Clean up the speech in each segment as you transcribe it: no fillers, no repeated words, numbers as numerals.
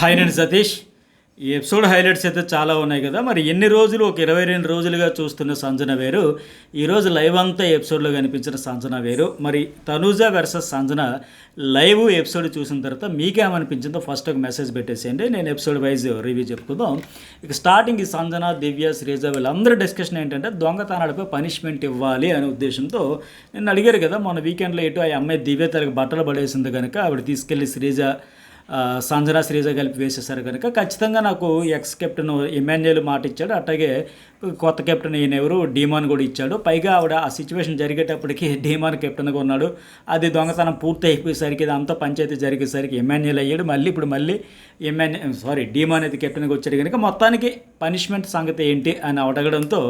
Hi నేను సతీష్. ఈ episode highlights అయితే చాలా ఉన్నాయి కదా. మరి ఎన్ని రోజులు ఒక 22 రోజులుగా చూస్తున్న సంజన వేరు, ఈరోజు లైవ్ అంతా ఎపిసోడ్లో కనిపించిన సంజన వేరు. మరి Tanuja versus Sanjana live episode చూసిన తర్వాత మీకేమనిపించిందో ఫస్ట్ ఒక మెసేజ్ పెట్టేసేయండి. నేను ఎపిసోడ్ వైజ్ రివ్యూ చెప్పుకుందాం. ఇక స్టార్టింగ్ ఈ సంజన, దివ్య, శ్రీజ వీళ్ళందరూ డిస్కషన్ ఏంటంటే దొంగతనాలపై పనిష్మెంట్ ఇవ్వాలి అనే ఉద్దేశంతో నిన్ను అడిగారు కదా మొన్న వీకెండ్లో ఎటు ఆ అమ్మాయి దివ్య తనకి బట్టలు పడేసింది కనుక ఆవిడ తీసుకెళ్ళి శ్రీజ, సంజన, శ్రీజ కలిపి వేసేసారు కనుక ఖచ్చితంగా నాకు ఎక్స్ కెప్టెన్ ఇమాన్యుయల్ మాట ఇచ్చాడు. అట్లాగే కొత్త కెప్టెన్ ఈయన ఎవరు డీమాన్ కూడా ఇచ్చాడు. పైగా ఆవిడ ఆ సిచ్యువేషన్ జరిగేటప్పటికి డీమాన్ కెప్టెన్గా ఉన్నాడు. అది దొంగతనం పూర్తి అయిపోయేసరికి ఇది అంతా పంచాయతీ జరిగేసరికి ఇమాన్యుయల్ అయ్యాడు. ఇప్పుడు మళ్ళీ డీమాన్ అయితే కెప్టెన్గా వచ్చాడు కనుక మొత్తానికి పనిష్మెంట్ సంగతి ఏంటి అని అడగడంతో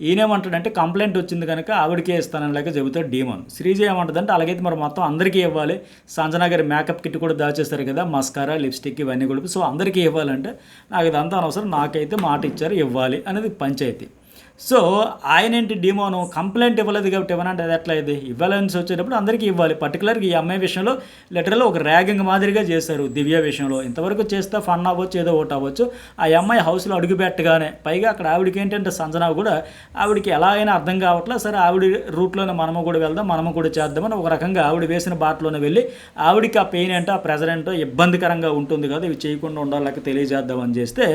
ఈయనేమంటాడంటే కంప్లైంట్ వచ్చింది కనుక ఆవిడకే ఇస్తానని లేక చెబుతాడు డీమాన్. శ్రీజ ఏమంటుందంటే అలాగైతే మరి మొత్తం అందరికీ ఇవ్వాలి, సంజన గారి మేకప్ కిట్ కూడా దాచేస్తారు కదా, మస్కారా, లిప్స్టిక్ ఇవన్నీ కూడా, సో అందరికీ ఇవ్వాలంటే నాకు ఇదంతా అనవసరం, నాకైతే మాట ఇచ్చారు ఇవ్వాలి అనేది పంచాయతీ. సో ఆయన ఏంటి డీమోను కంప్లైంట్ ఇవ్వలేదు కాబట్టి ఇవ్వనంటే అది ఎట్లా ఇది ఇవ్వాలని వచ్చేటప్పుడు అందరికీ ఇవ్వాలి. పర్టికులర్గా ఈ అమ్మాయి విషయంలో లిటరల్లో ఒక ర్యాగింగ్ మాదిరిగా చేశారు. దివ్య విషయంలో ఇంతవరకు చేస్తే ఫన్ అవ్వచ్చు, ఏదో ఒకటి అవ్వచ్చు. ఆ అమ్మాయి హౌస్లో అడుగుపెట్టగానే పైగా అక్కడ ఆవిడకి ఏంటంటే సంజన కూడా ఆవిడకి ఎలా అయినా అర్థం కావట్లేదు. సరే ఆవిడ రూట్లోనే మనము కూడా వెళ్దాం, మనము కూడా చేద్దామని ఒక రకంగా ఆవిడ వేసిన బాటలోనే వెళ్ళి ఆవిడకి ఆ పెయిన్ ఏంటో ఆ ప్రెజర్ ఏంటో ఇబ్బందికరంగా ఉంటుంది కదా, ఇవి చేయకుండా ఉండాలని తెలియజేద్దామని చేస్తే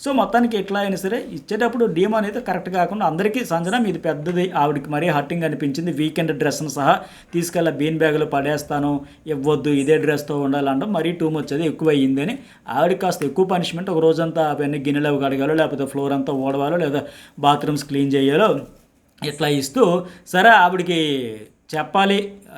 సో మొత్తానికి ఎట్లా అయినా సరే ఇచ్చేటప్పుడు డీమాన్ అయితే కరెక్ట్గా కాకుండా అందరికీ సంజన మీది పెద్దది, ఆవిడకి మరీ హర్టింగ్ అనిపించింది, వీకెండ్ డ్రెస్ను సహా తీసుకెళ్ళి బీన్ బ్యాగులు పడేస్తాను, ఇవ్వద్దు, ఇదే డ్రెస్తో ఉండాలంటే మరీ టూ మచ్ అది ఎక్కువ అయ్యిందని ఆవిడకి కాస్త ఎక్కువ పనిష్మెంట్, ఒక రోజంతా అవన్నీ గిన్నెలు అవి కడగాలో లేకపోతే ఫ్లోర్ అంతా ఓడవాలో లేదా బాత్రూమ్స్ క్లీన్ చేయాలో ఇట్లా ఇస్తూ సరే ఆవిడకి చెప్పాలి,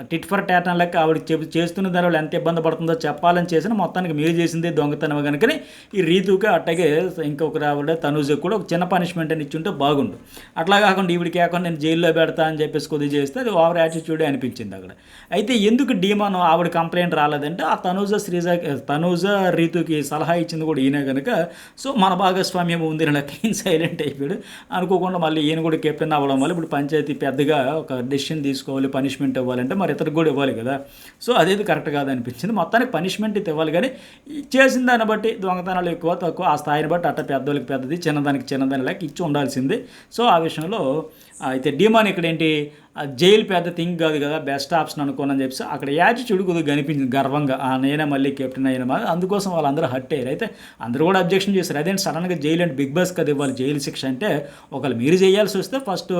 టిట్ ఫర్ టాట్ అని లెక్క ఆవిడ చేస్తున్న దాని వాళ్ళు ఎంత ఇబ్బంది పడుతుందో చెప్పాలని చేసిన మొత్తానికి మీరు చేసింది దొంగతనం కనుకని ఈ రీతుకి అట్లాగే ఇంకొక ఆవిడ తనూజకు కూడా ఒక చిన్న పనిష్మెంట్ అని ఇచ్చుంటే బాగుండు. అట్లా కాకుండా ఈవిడికి కాకుండా నేను జైల్లో పెడతా అని చెప్పేసి కొద్దిగా చేస్తే అది ఓవర్ యాటిట్యూడే అనిపించింది అక్కడ. అయితే ఎందుకు డీమాన్ ఆవిడ కంప్లైంట్ రాలేదంటే ఆ తనూజ రీతుకి సలహా ఇచ్చింది కూడా ఈయన కనుక సో మన భాగస్వామ్యం ఉంది లెక్క ఈయన సైలెంట్ అయిపోయాడు. అనుకోకుండా మళ్ళీ ఈయన కూడా కెప్టెన్ అవ్వడం వల్ల ఇప్పుడు పంచాయతీ పెద్దగా ఒక డెసిషన్ తీసుకోవాలి, పనిష్మెంట్ ఇవ్వాలంటే మరి ఇతరికి కూడా ఇవ్వాలి కదా. సో అదేది కరెక్ట్ కాదనిపించింది. మొత్తానికి పనిష్మెంట్ అయితే ఇవ్వాలి, కానీ చేసిన దాన్ని బట్టి దొంగతనాలు ఎక్కువ తక్కువ ఆ స్థాయిని బట్టి అట్ట పెద్దోళ్ళకి పెద్దది, చిన్నదాని లేక ఇచ్చి ఉండాల్సింది. సో ఆ విషయంలో అయితే డీమాన్ ఇక్కడ ఏంటి జైలు పెద్ద థింగ్ కాదు కదా, బెస్ట్ ఆప్షన్ అనుకోనని చెప్పి అక్కడ యాటిట్యూడ్ కొద్దిగా కనిపించింది గర్వంగా, నేనే మళ్ళీ కెప్టెన్ అయినా, అందుకోసం వాళ్ళందరూ హట్ అయ్యారు. అయితే అందరూ కూడా అబ్జెక్షన్ చేశారు, అదేంటి సడన్గా జైలు అంటే బిగ్ బాస్ కదా ఇవ్వాలి జైలు శిక్ష అంటే, ఒకవేళ మీరు చేయాల్సి వస్తే ఫస్ట్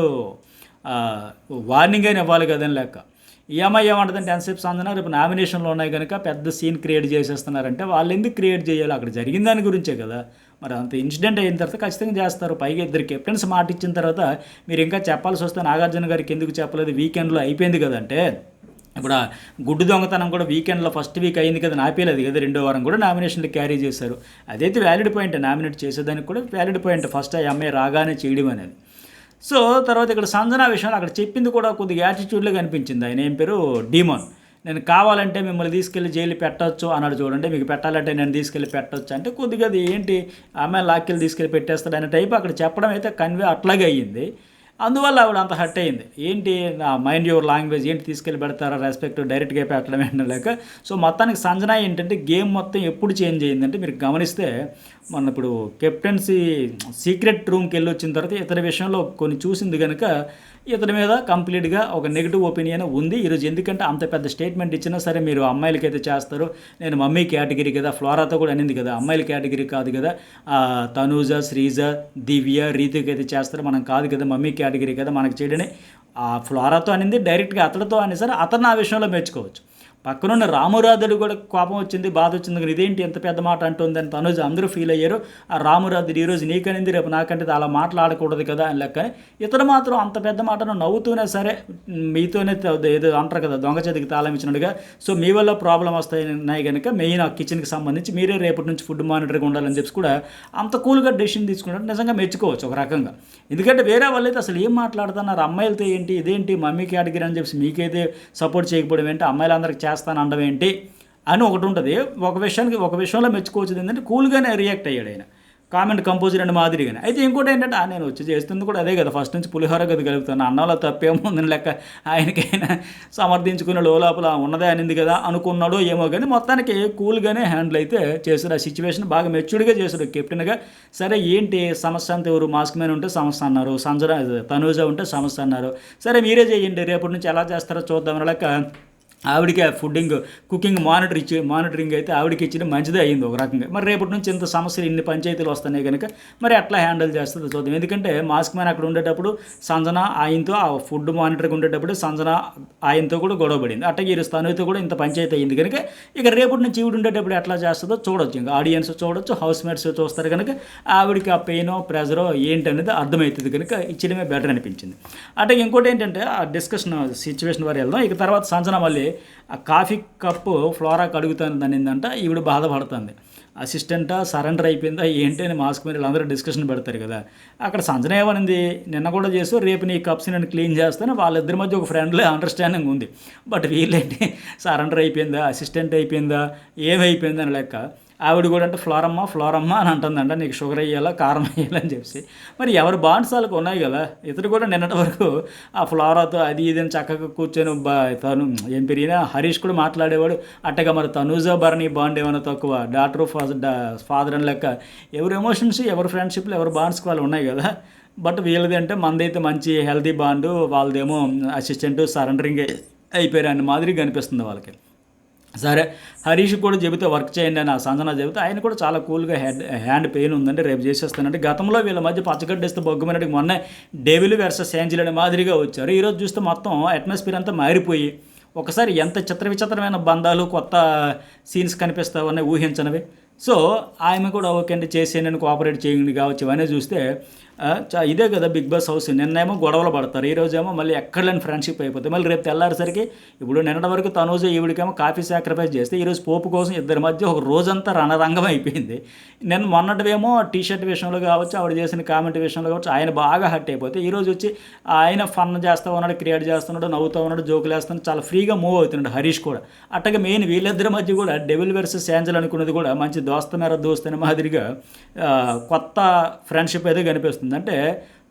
వార్నింగ్ అయినా ఇవ్వాలి కదని లెక్క. ఈ అమ్మాయి ఏమంటుందంటే ఎంతసేపు సందన రేపు నామినేషన్లో ఉన్నాయి కనుక పెద్ద సీన్ క్రియేట్ చేసేస్తున్నారంటే వాళ్ళు ఎందుకు క్రియేట్ చేయాలి, అక్కడ జరిగిన దాని గురించే కదా. మరి అంత ఇన్సిడెంట్ అయిన తర్వాత ఖచ్చితంగా చేస్తారు. పైగా ఇద్దరు కెప్టెన్స్ మాట ఇచ్చిన తర్వాత మీరు ఇంకా చెప్పాల్సి వస్తే నాగార్జున గారికి ఎందుకు చెప్పలేదు, వీకెండ్లో అయిపోయింది కదంటే ఇప్పుడు ఆ గుడ్డు దొంగతనం కూడా వీకెండ్లో ఫస్ట్ వీక్ అయింది కదా, ఆపేలేదు కదా, రెండో వారం కూడా నామినేషన్లు క్యారీ చేశారు. అదైతే వ్యాలిడ్ పాయింట్, నామినేట్ చేసేదానికి కూడా వ్యాలిడ్ పాయింట్, ఫస్ట్ ఆ అమ్మాయి రాగానే చేయడం అనేది. సో తర్వాత ఇక్కడ సంజన విషయంలో అక్కడ చెప్పింది కూడా కొద్దిగా యాటిట్యూడ్లో కనిపించింది. ఆయన ఏం పేరు డీమాన్, నేను కావాలంటే మిమ్మల్ని తీసుకెళ్ళి జైలు పెట్టవచ్చు అన్నాడు చూడండి, మీకు పెట్టాలంటే నేను తీసుకెళ్ళి పెట్టవచ్చు అంటే కొద్దిగా అది ఏంటి ఆమె లాక్కెళ్ళి తీసుకెళ్ళి పెట్టేస్తాడు అనే టైప్ అక్కడ చెప్పడం అయితే కన్వే అట్లాగే అయ్యింది. అందువల్ల ఆవిడ అంత హట్ అయింది. ఏంటి నా మైండ్ యువర్ లాంగ్వేజ్ ఏంటి తీసుకెళ్ళి పెడతారా, రెస్పెక్ట్ డైరెక్ట్గా పెట్టడం ఏంటో లేక. సో మొత్తానికి సంజన ఏంటంటే గేమ్ మొత్తం ఎప్పుడు చేంజ్ అయ్యిందంటే మీరు గమనిస్తే మన ఇప్పుడు కెప్టెన్సీ సీక్రెట్ రూమ్కి వెళ్ళి వచ్చిన తర్వాత ఇతని విషయంలో కొన్ని చూసింది కనుక ఇతని మీద కంప్లీట్గా ఒక నెగిటివ్ ఒపీనియన్ ఉంది ఈరోజు. ఎందుకంటే అంత పెద్ద స్టేట్మెంట్ ఇచ్చినా సరే మీరు అమ్మాయిలకైతే చేస్తారు, నేను మమ్మీ కేటగిరీ కదా, ఫ్లోరాతో కూడా అనింది కదా అమ్మాయిల కేటగిరీ కాదు కదా, తనూజ, శ్రీజ, దివ్య, రీతికి అయితే చేస్తారు, మనం కాదు కదా, మమ్మీ కేటగిరీ కదా మనకు చేయడని ఆ ఫ్లోరాతో అనింది, డైరెక్ట్గా అతడితో అని సరే అతను ఆ విషయంలో మెచ్చుకోవచ్చు. పక్కనున్న రామురాధుడు కూడా కోపం వచ్చింది, బాధ వచ్చింది, కానీ ఇదేంటి ఎంత పెద్ద మాట అంటుందని తనుజ అందరూ ఫీల్ అయ్యారు. ఆ రామురాధుడు ఈరోజు నీకనింది రేపు నాకంటే అలా మాట్లాడకూడదు కదా అని లెక్కని ఇతను మాత్రం అంత పెద్ద మాటను నవ్వుతూనే సరే మీతోనే ఏదో అంటారు కదా దొంగ చేతికి తాళం ఇచ్చినట్టుగా, సో మీ వల్ల ప్రాబ్లం వస్తాయి కనుక మెయిన్ ఆ కిచెన్కి సంబంధించి మీరే రేపటి నుంచి ఫుడ్ మానిటర్గా ఉండాలని చెప్పి కూడా అంత కూల్గా డెసిషన్ తీసుకుంటే నిజంగా మెచ్చుకోవచ్చు ఒక రకంగా. ఎందుకంటే వేరే వాళ్ళైతే అసలు ఏం మాట్లాడుతున్నారు, అమ్మాయిలతో ఏంటి ఇదేంటి మమ్మీ కేటగిరీ అని చెప్పి మీకైతే సపోర్ట్ చేయకపోవడం ఏంటి, అమ్మాయిలందరికీ చేస్తాను అనడం ఏంటి అని ఒకటి ఉంటుంది. ఒక విషయంలో మెచ్చుకోవచ్చు ఏంటంటే కూల్గానే రియాక్ట్ అయ్యాడు ఆయన. కామెంట్ కంపోజర్ అండ్ మాదిరిగానే. అయితే ఇంకోటి ఏంటంటే నేను వచ్చి చేస్తుంది కూడా అదే కదా, ఫస్ట్ నుంచి పులిహోర గది కలుపుతాను, అన్నంలో తప్పేముందని లెక్క ఆయనకైనా సమర్థించుకునే లోపల ఉన్నదే అనింది కదా అనుకున్నాడో ఏమో, కానీ మొత్తానికి కూల్గానే హ్యాండిల్ అయితే చేశారు. ఆ సిచ్యువేషన్ బాగా మెచ్యూర్డ్గా చేశారు కెప్టెన్గా. సరే ఏంటి సమస్య అంతా, ఎవరు మాస్క్ మ్యాన్ ఉంటే సమస్య అన్నారు, సంజన తనూజ ఉంటే సమస్య అన్నారు, సరే మీరే చేయండి రేపటి నుంచి ఎలా చేస్తారో చూద్దాం లెక్క ఆవిడకి ఆ కుకింగ్ మానిటరింగ్ అయితే ఆవిడకి ఇచ్చిన మంచిదే అయింది ఒక రకంగా. మరి రేపటి నుంచి ఇంత సమస్యలు ఇన్ని పంచాయతీలు వస్తున్నాయి కనుక మరి ఎట్లా హ్యాండిల్ చేస్తుందో చూద్దాం. ఎందుకంటే మాస్క్ మ్యాన్ అక్కడ ఉండేటప్పుడు సంజన ఆయనతో, ఆ ఫుడ్ మానిటర్గా ఉండేటప్పుడు సంజన ఆయనతో కూడా గొడవ పడింది, అట్టగే ఈ తనుతో కూడా ఇంత పంచాయతీ అయింది కనుక ఇక రేపటి నుంచి ఈవిడ ఉండేటప్పుడు ఎట్లా చేస్తుందో చూడొచ్చు. ఇంకా ఆడియన్స్ చూడొచ్చు, హౌస్ మేట్స్ చూస్తారు కనుక ఆవిడకి ఆ పెయినో ప్రెజరో ఏంటనేది అర్థమవుతుంది కనుక ఇచ్చడమే బెటర్ అనిపించింది. అంటే ఇంకోటి ఏంటంటే ఆ డిస్కషన్ సిచ్యువేషన్ వారు వెళ్దాం. ఇక తర్వాత సంజన మళ్ళీ ఆ కాఫీ కప్పు ఫ్లోరాకి అడుగుతాను దానిందంట, ఈవిడ బాధపడుతుంది. అసిస్టెంటా సరెండర్ అయిపోయిందా ఏంటి అని మాస్క్ మీద అందరూ డిస్కషన్ పెడతారు కదా. అక్కడ సంజన ఏమనింది, నిన్న కూడా చేస్తూ రేపు నీ కప్స్ నేను క్లీన్ చేస్తాను, వాళ్ళిద్దరి మధ్య ఒక ఫ్రెండ్లీ అండర్స్టాండింగ్ ఉంది. బట్ వీళ్ళేంటి సరెండర్ అయిపోయిందా, అసిస్టెంట్ అయిపోయిందా, ఏమైపోయిందా అని లెక్క. ఆవిడ కూడా అంటే ఫ్లోరమ్మ అని అంటుందంట, నీకు షుగర్ అయ్యాలా కారం అయ్యాలని చెప్పి. మరి ఎవరు బాండ్స్ వాళ్ళకి ఉన్నాయి కదా. ఇతడు కూడా నిన్నటి వరకు ఆ ఫ్లోరాతో అది ఇది అని చక్కగా కూర్చొని తను ఏం పెరిగినా హరీష్ కూడా మాట్లాడేవాడు. అట్టగా మరి తనూజా భరణి బాండ్ ఏమైనా తక్కువ, డాటర్ ఫాదర్ అని లెక్క ఎవరి ఎమోషన్స్ ఎవరి ఫ్రెండ్షిప్లు ఎవరి బాండ్స్కి వాళ్ళు ఉన్నాయి కదా. బట్ వీళ్ళది అంటే మనదైతే మంచి హెల్తీ బాండు, వాళ్ళదేమో అసిస్టెంట్ సరెండరింగ్ అయిపోయారు అన్న మాదిరి కనిపిస్తుంది వాళ్ళకి. సరే హరీష్ కూడా చెబితే వర్క్ చేయండి అని ఆ సంజన చెబితే ఆయన కూడా చాలా కూల్గా హ్యాండ్ పెయిన్ ఉందంటే రేపు చేసేస్తానంటే. గతంలో వీళ్ళ మధ్య పచ్చగడ్డేస్తే బొగ్గుమన్నట్టు మొన్న డెవిల్ వర్సెస్ ఏంజిల్ అనే మాదిరిగా వచ్చారు. ఈరోజు చూస్తే మొత్తం అట్మాస్ఫియర్ అంతా మారిపోయి ఒకసారి ఎంత విచిత్రమైన బంధాలు కొత్త సీన్స్ కనిపిస్తావని ఊహించనివి. సో ఆమె కూడా ఓకే అండి చేసేయండి కోఆపరేట్ చేయండి కావచ్చు ఇవన్నీ చూస్తే ఇదే కదా బిగ్ బాస్ హౌస్. నిన్నేమో గొడవలు పడతారు, ఈరోజేమో మళ్ళీ ఎక్కడ లేని ఫ్రెండ్షిప్ అయిపోతుంది. మళ్ళీ రేపు తెల్లారేసరికి ఇప్పుడు నిన్నటి వరకు తనూజు ఈవిడికేమో కాఫీ సాక్రిఫైస్ చేస్తే ఈరోజు పోపు కోసం ఇద్దరి మధ్య ఒక రోజంతా రణరంగం అయిపోయింది. నేను మొన్నటివేమో టీ షర్ట్ విషయంలో కావచ్చు, ఆవిడ చేసిన కామెంట్ విషయంలో కావచ్చు ఆయన బాగా హర్ట్ అయిపోతే ఈరోజు వచ్చి ఆయన ఫన్ చేస్తూ ఉన్నాడు, క్రియేట్ చేస్తున్నాడు, నవ్వుతూ ఉన్నాడు, జోకులు వేస్తున్నాడు, చాలా ఫ్రీగా మూవ్ అవుతున్నాడు హరీష్ కూడా. అట్టగా మెయిన్ వీళ్ళిద్దరి మధ్య కూడా డెవిల్ వర్సెస్ ఏంజల్ అనుకున్నది కూడా మంచి దోస్త అనే మాదిరిగా కొత్త ఫ్రెండ్షిప్ అయితే కనిపిస్తుంది. అంటే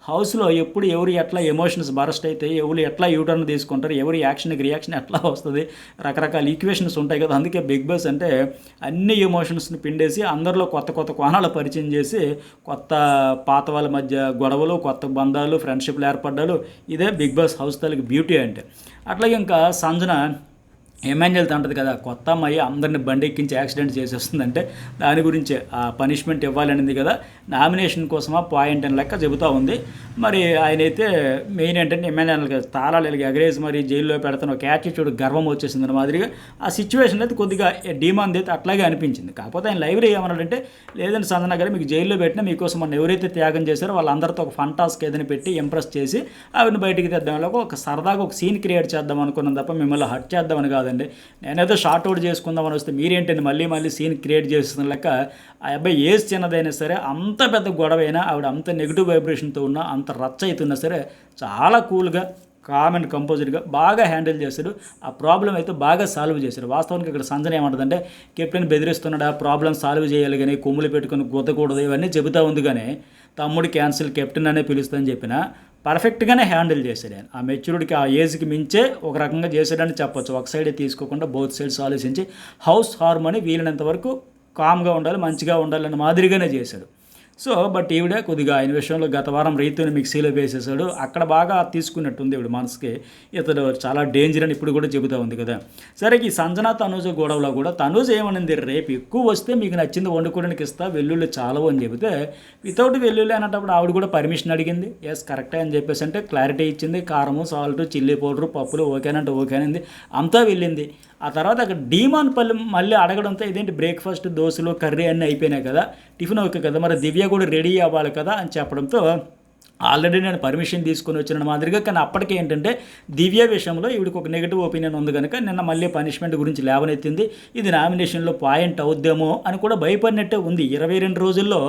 హౌస్లో ఎప్పుడు ఎవరు ఎట్లా ఎమోషన్స్ బరస్ట్ అయితే ఎవరు ఎట్లా యూటర్న్ తీసుకుంటారు, ఎవరి యాక్షన్కి రియాక్షన్ ఎట్లా వస్తుంది, రకరకాల ఈక్వేషన్స్ ఉంటాయి కదా. అందుకే బిగ్ బాస్ అంటే అన్ని ఎమోషన్స్ని పిండేసి అందరిలో కొత్త కోణాలు పరిచయం చేసి కొత్త పాత వాళ్ళ మధ్య గొడవలు, కొత్త బంధాలు, ఫ్రెండ్షిప్లు ఏర్పడ్డాలు, ఇదే బిగ్ బాస్ హౌస్ తాలూకు బ్యూటీ అంటే. అట్లాగే ఇంకా సంజన ఎమాన్యుయల్తో అంటుంది కదా, కొత్త అమ్మాయి అందరిని బండి ఎక్కించి యాక్సిడెంట్ చేసేస్తుందంటే దాని గురించి ఆ పనిష్మెంట్ ఇవ్వాలనింది కదా, నామినేషన్ కోసమా పాయింట్ అని లెక్క చెబుతూ ఉంది. మరి ఆయన అయితే మెయిన్ ఏంటంటే ఎమ్మెల్యేలకు తాళాలు ఎగరేసి మరి జైల్లో పెడతాను ఒక యాటిట్యూడ్ గర్వం వచ్చేసింది మాదిరిగా ఆ సిచ్యువేషన్ అయితే కొద్దిగా డిమాండ్ అయితే అట్లాగే అనిపించింది. కాకపోతే ఆయన లైవ్లో ఏమన్నాడంటే లేదండి సంజన గారు మీకు జైల్లో పెట్టినా మీకోసం మన ఎవరైతే త్యాగం చేశారో వాళ్ళందరితో ఒక ఫన్ టాస్క్ ఏదైనా పెట్టి ఇంప్రెస్ చేసి ఆవిడని బయటికి తెద్దాం, ఒక సరదాగా ఒక సీన్ క్రియేట్ చేద్దాం అనుకున్నాం తప్ప మిమ్మల్ని హర్ట్ చేద్దామని కాదండి. నేనేదో షార్ట్ అవుట్ చేసుకుందామని వస్తే మీరేంటండి మళ్ళీ సీన్ క్రియేట్ చేస్తున్న లెక్క. ఆ అబ్బాయి ఏజ్ చిన్నదైనా సరే అంత పెద్ద గొడవైనా ఆవిడ అంత నెగిటివ్ వైబ్రేషన్తో ఉన్నా అంత రచ్చ అవుతున్నా సరే చాలా కూల్గా కామ్ అండ్ కంపోజ్డ్గా బాగా హ్యాండిల్ చేశాడు. ఆ ప్రాబ్లం అయితే బాగా సాల్వ్ చేశారు. వాస్తవానికి ఇక్కడ సంజన ఏమంటుందంటే కెప్టెన్ బెదిరిస్తున్నాడు, ఆ ప్రాబ్లం సాల్వ్ చేయాలి కానీ కొమ్ములు పెట్టుకుని గుద్దకూడదు ఇవన్నీ చెబుతూ ఉంది. కానీ తమ్ముడు క్యాన్సిల్ కెప్టెన్ అనే పిలుస్తుందని చెప్పిన పర్ఫెక్ట్గానే హ్యాండిల్ చేశాడు ఆయన. ఆ మెచ్యూరిటీకి ఆ ఏజ్కి మించే ఒక రకంగా చేశాడని చెప్పొచ్చు. ఒక సైడే తీసుకోకుండా బోత్ సైడ్స్ ఆలోచించి హౌస్ హార్మోని వీలైనంత వరకు కామ్గా ఉండాలి, మంచిగా ఉండాలన్న మాదిరిగానే చేశాడు. సో బట్ ఈవిడ కొద్దిగా ఆయన విషయంలో గత వారం రైతుని మిక్సీలో వేసేసాడు, అక్కడ బాగా తీసుకున్నట్టుంది ఈవిడ మనసుకి. ఇతడు చాలా డేంజర్ అని ఇప్పుడు కూడా చెబుతూ ఉంది కదా. సరే ఈ సంజన తనూజ గొడవలో కూడా తనూజ ఏమనింది, రేపు ఎక్కువ వస్తే మీకు నచ్చింది వండుకోవడానికి ఇస్తా, వెల్లుల్లి చాలవు అని చెబితే వితౌట్ వెల్లుల్లి అన్నప్పుడు ఆవిడ కూడా పర్మిషన్ అడిగింది. ఎస్ కరెక్టే అని చెప్పేసి అంటే క్లారిటీ ఇచ్చింది. కారము, సాల్ట్, చిల్లీ పౌడరు, పప్పులు ఓకేనంటే ఓకేనంది, అంతా వెళ్ళింది. ఆ తర్వాత అక్కడ డీమాన్ పల్లి మళ్ళీ అడగడంతో ఇదేంటి బ్రేక్ఫాస్ట్ దోశలు కర్రీ అన్నీ అయిపోయినాయి కదా, టిఫిన్ ఓకే కదా, మరి దివ్య కూడా రెడీ అవ్వాలి కదా అని చెప్పడంతో ఆల్రెడీ నేను పర్మిషన్ తీసుకొని వచ్చిన మాదిరిగా. కానీ అప్పటికే ఏంటంటే దివ్య విషయంలో ఈవిడికి ఒక నెగిటివ్ ఒపీనియన్ ఉంది కనుక నిన్న మళ్ళీ పనిష్మెంట్ గురించి లేవనెత్తింది. ఇది నామినేషన్లో పాయింట్ అవుద్దేమో అని కూడా భయపడినట్టే ఉంది. 22 రోజుల్లో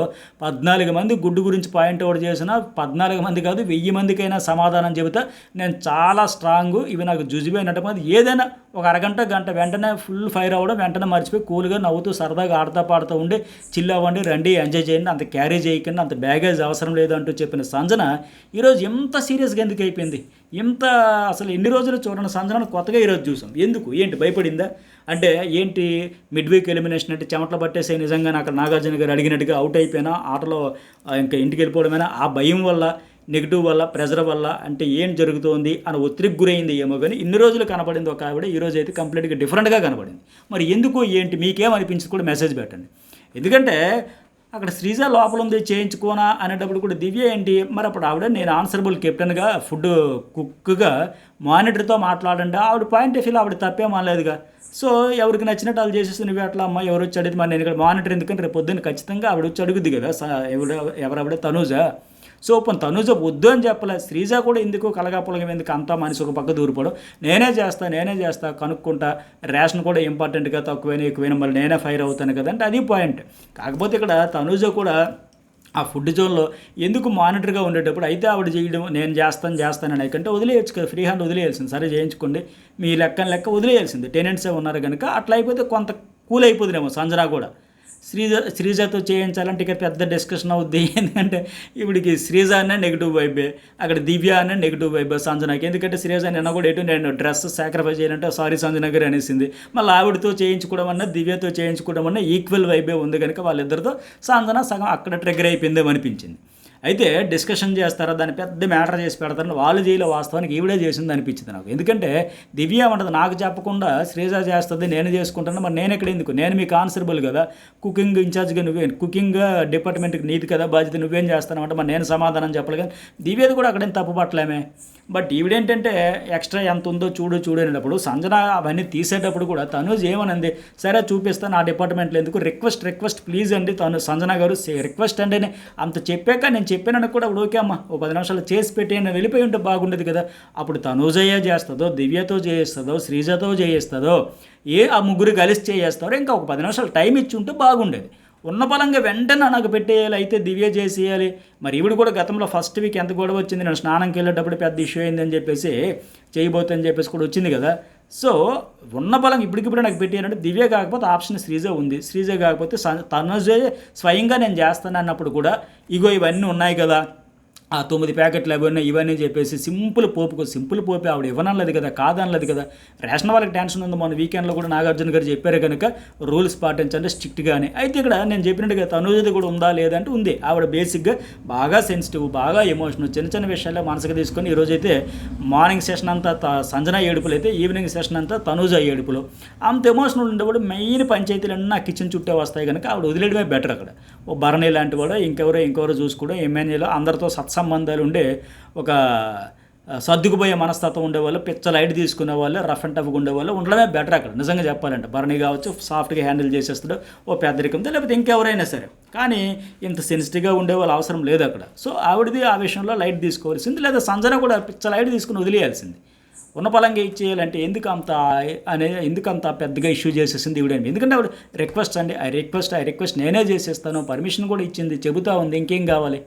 14 మంది గుడ్డు గురించి పాయింట్ అవుట్ చేసిన 14 మంది కాదు 1000 మందికైనా సమాధానం చెబుతా, నేను చాలా స్ట్రాంగు, ఇవి నాకు జుజుబైనట్టు మంది. ఏదైనా ఒక అరగంట గంట వెంటనే ఫుల్ ఫైర్ అవ్వడం, వెంటనే మర్చిపోయి కూల్గా నవ్వుతూ సరదాగా ఆడతా పాడుతూ ఉండి చిల్ అవ్వండి, రండి ఎంజాయ్ చేయండి, అంత క్యారీ చేయకండి, అంత బ్యాగేజ్ అవసరం లేదు అంటూ చెప్పిన సంజన ఈరోజు ఎంత సీరియస్గా ఎందుకు అయిపోయింది? ఇంత అసలు ఎన్ని రోజులు చూడని సంజనను కొత్తగా ఈరోజు చూసాం. ఎందుకు? ఏంటి భయపడిందా? అంటే ఏంటి మిడ్ వీక్ ఎలిమినేషన్ అంటే చెమటలు పట్టేసే నిజంగా అక్కడ నాగార్జున గారు అడిగినట్టుగా అవుట్ అయిపోయినా ఆటలో ఇంకా ఇంటికి వెళ్ళిపోవడమైనా, ఆ భయం వల్ల, నెగిటివ్ వల్ల, ప్రెజర్ వల్ల, అంటే ఏం జరుగుతోంది అని ఒత్తిడికి గురైంది ఏమో కానీ ఇన్ని రోజులు కనపడింది ఒక ఆవిడ ఈరోజు అయితే కంప్లీట్గా డిఫరెంట్గా కనపడింది. మరి ఎందుకు ఏంటి మీకేమనిపించింది కూడా మెసేజ్ పెట్టండి. ఎందుకంటే అక్కడ శ్రీజ లోపల ఉంది చేయించుకోనా అనేటప్పుడు కూడా దివ్య ఏంటి మరి అప్పుడు ఆవిడ నేను ఆన్సరబుల్ కెప్టెన్గా ఫుడ్ కుక్గా మానిటర్తో మాట్లాడండి, ఆవిడ పాయింట్ ఆఫ్ వ్యూ ఆవిడ తప్పేమనలేదుగా. సో ఎవరికి నచ్చినట్టు వాళ్ళు చేసేసి నువ్వు అట్లా అమ్మ ఎవరు వచ్చి అడిగితే మరి నేను ఇక్కడ మానిటర్ ఎందుకంటే రేపు పొద్దున్న ఖచ్చితంగా ఆవిడ వచ్చి అడుగుద్ది కదా ఎవరావిడ తనూజ. సో ఇప్పుడు తనూజ వద్దు అని చెప్పలేదు. శ్రీజ కూడా ఎందుకు కలగాపులగం ఎందుకు అంతా మనిషి ఒక పక్క దూరిపోవడం, నేనే చేస్తా కనుక్కుంటా, రేషన్ కూడా ఇంపార్టెంట్గా తక్కువైనా ఎక్కువైనా మళ్ళీ నేనే ఫైర్ అవుతాను కదా అంటే అది పాయింట్. కాకపోతే ఇక్కడ తనూజ కూడా ఆ ఫుడ్ జోన్లో ఎందుకు మానిటర్గా ఉండేటప్పుడు అయితే ఆవిడ చేయడం నేను చేస్తానని అయికంటే వదిలేయచ్చు కదా, ఫ్రీ హ్యాండ్ వదిలేయాల్సింది. సరే చేయించుకోండి మీ లెక్క వదిలేయాల్సింది. టెనెంట్సే ఉన్నారు కనుక అట్లా అయిపోతే కొంత కూల్ అయిపోతుందేమో సంజన కూడా. శ్రీజతో చేయించాలంటే ఇక పెద్ద డిస్కషన్ అవుద్ది. ఎందుకంటే ఇవిడికి శ్రీజ అనే నెగిటివ్ వైబే, అక్కడ దివ్య అనే నెగిటివ్ వైబే సంజనకి. ఎందుకంటే శ్రీజ నిన్న కూడా ఎటు నేను డ్రెస్ సాక్రిఫైస్ చేయాలంటే సారీ సంజన గారు అనేసింది. మళ్ళీ ఆవిడతో చేయించుకోవడం అన్నా దివ్యతో చేయించుకోవడం అన్నా ఈక్వల్ వైబే ఉంది కనుక వాళ్ళిద్దరితో సంజన సగం అక్కడ ట్రిగ్గర్ అయిపోయిందేమో అనిపించింది. అయితే డిస్కషన్ చేస్తారా, దాన్ని పెద్ద మ్యాటర్ చేసి పెడతారని వాళ్ళు చేయలే, వాస్తవానికి ఈవిడే చేసింది అనిపించింది నాకు. ఎందుకంటే దివ్య ఉంటుంది నాకు చెప్పకుండా శ్రీజ చేస్తుంది నేను చేసుకుంటాను, మరి నేను ఎక్కడ ఎందుకు, నేను మీకు ఆన్సరబుల్ కదా, కుకింగ్ ఇన్ఛార్జ్గా నువ్వే, కుకింగ్ డిపార్ట్మెంట్కి నీది కదా బాధ్యత, నువ్వేం చేస్తానంటే మరి నేను సమాధానం చెప్పాలి కానీ దివ్యది కూడా అక్కడేం తప్పు పట్టలేమే. బట్ ఈవిడేంటంటే ఎక్స్ట్రా ఎంత ఉందో చూడు అనేటప్పుడు సంజన అవన్నీ తీసేటప్పుడు కూడా తనూజ్ ఏమనంది, సరే చూపిస్తాను నా డిపార్ట్మెంట్లో ఎందుకు, రిక్వెస్ట్ ప్లీజ్ అండి తను సంజన గారు రిక్వెస్ట్ అంటే అంత చెప్పాక నేను చెప్పానని కూడా అప్పుడు ఓకే అమ్మ ఓ 10 నిమిషాలు చేసి పెట్టి వెళ్ళిపోయి ఉంటే బాగుండేది కదా. అప్పుడు తనూజయ్య చేస్తుందో, దివ్యతో చేయిస్తుందో, శ్రీజతో చేయిస్తుందో, ఆ ముగ్గురు కలిసి చేయిస్తారో ఇంకా ఒక 10 నిమిషాలు టైం ఇచ్చి ఉంటే బాగుండేది. ఉన్న బలంగా వెంటనే నాకు పెట్టేయాలి, అయితే దివ్య చేసేయాలి. మరి ఈవిడ కూడా గతంలో ఫస్ట్ వీక్ ఎంత గొడవ వచ్చింది, నేను స్నానంకి వెళ్ళేటప్పుడు పెద్ద ఇష్యూ అయిందని చెప్పేసి చేయబోతుందని చెప్పేసి కూడా వచ్చింది కదా. సో ఉన్న బలం ఇప్పటికిప్పుడు నాకు పెట్టేయాలంటే దివ్య కాకపోతే ఆప్షన్ శ్రీజ ఉంది, శ్రీజ కాకపోతే తనుజే స్వయంగా నేను చేస్తాను అన్నప్పుడు కూడా ఇగో ఇవన్నీ ఉన్నాయి కదా, ఆ 9 ప్యాకెట్లు ఇవన్నీ చెప్పేసి సింపుల్ పోపే ఆవిడ ఇవ్వనలేదు కదా, కాదనలేదు కదా. రేషన్ వాళ్ళకి టెన్షన్ ఉంది, మొన్న వీకెండ్లో కూడా నాగార్జున గారు చెప్పారు కనుక రూల్స్ పాటించండి స్ట్రిక్ట్గానే. అయితే ఇక్కడ నేను చెప్పినట్టుగా తనూజది కూడా ఉందా లేదంటే ఉంది. ఆవిడ బేసిక్గా బాగా సెన్సిటివ్, బాగా ఎమోషనల్, చిన్న విషయాల్లో మనసుకు తీసుకొని ఈరోజైతే మార్నింగ్ సెషన్ అంతా సంజన ఏడుపులు అయితే ఈవినింగ్ సెషన్ అంతా తనూజ ఏడుపులు. అంత ఎమోషనల్ ఉండేవాడు మెయిన్ పంచాయతీలన్నీ నా కిచెన్ చుట్టే వస్తాయి కనుక ఆవిడ వదిలేయడమే బెటర్. అక్కడ ఓ భరణి లాంటి వాడు ఇంకెవరో చూసుకోవడం, ఎమ్మెల్యేలో అందరితో సంబంధాలు ఉండే ఒక సర్దుకుపోయే మనస్తత్వం ఉండేవాళ్ళు, పిచ్చ లైట్ తీసుకునే వాళ్ళు, రఫ్ అండ్ టఫ్గా ఉండేవాళ్ళు ఉండడమే బెటర్ అక్కడ నిజంగా చెప్పాలంటే. భరణి కావచ్చు సాఫ్ట్గా హ్యాండిల్ చేసేస్తాడు ఓ పెద్దరికంతో, లేకపోతే ఇంకెవరైనా సరే. కానీ ఇంత సెన్సిటివ్గా ఉండేవాళ్ళు అవసరం లేదు అక్కడ. సో ఆవిడది ఆ విషయంలో లైట్ తీసుకోవాల్సింది, లేదా సంజన కూడా పిచ్చ లైట్ తీసుకుని వదిలేయాల్సింది. ఉన్న పలంగా ఇచ్చేయాలంటే ఎందుకు అంత పెద్దగా ఇష్యూ చేసేసింది ఈవిడేమి. ఎందుకంటే ఆవిడ రిక్వెస్ట్ అండి, ఐ రిక్వెస్ట్ నేనే చేసేస్తాను, పర్మిషన్ కూడా ఇచ్చింది, చెబుతా ఉంది, ఇంకేం కావాలి.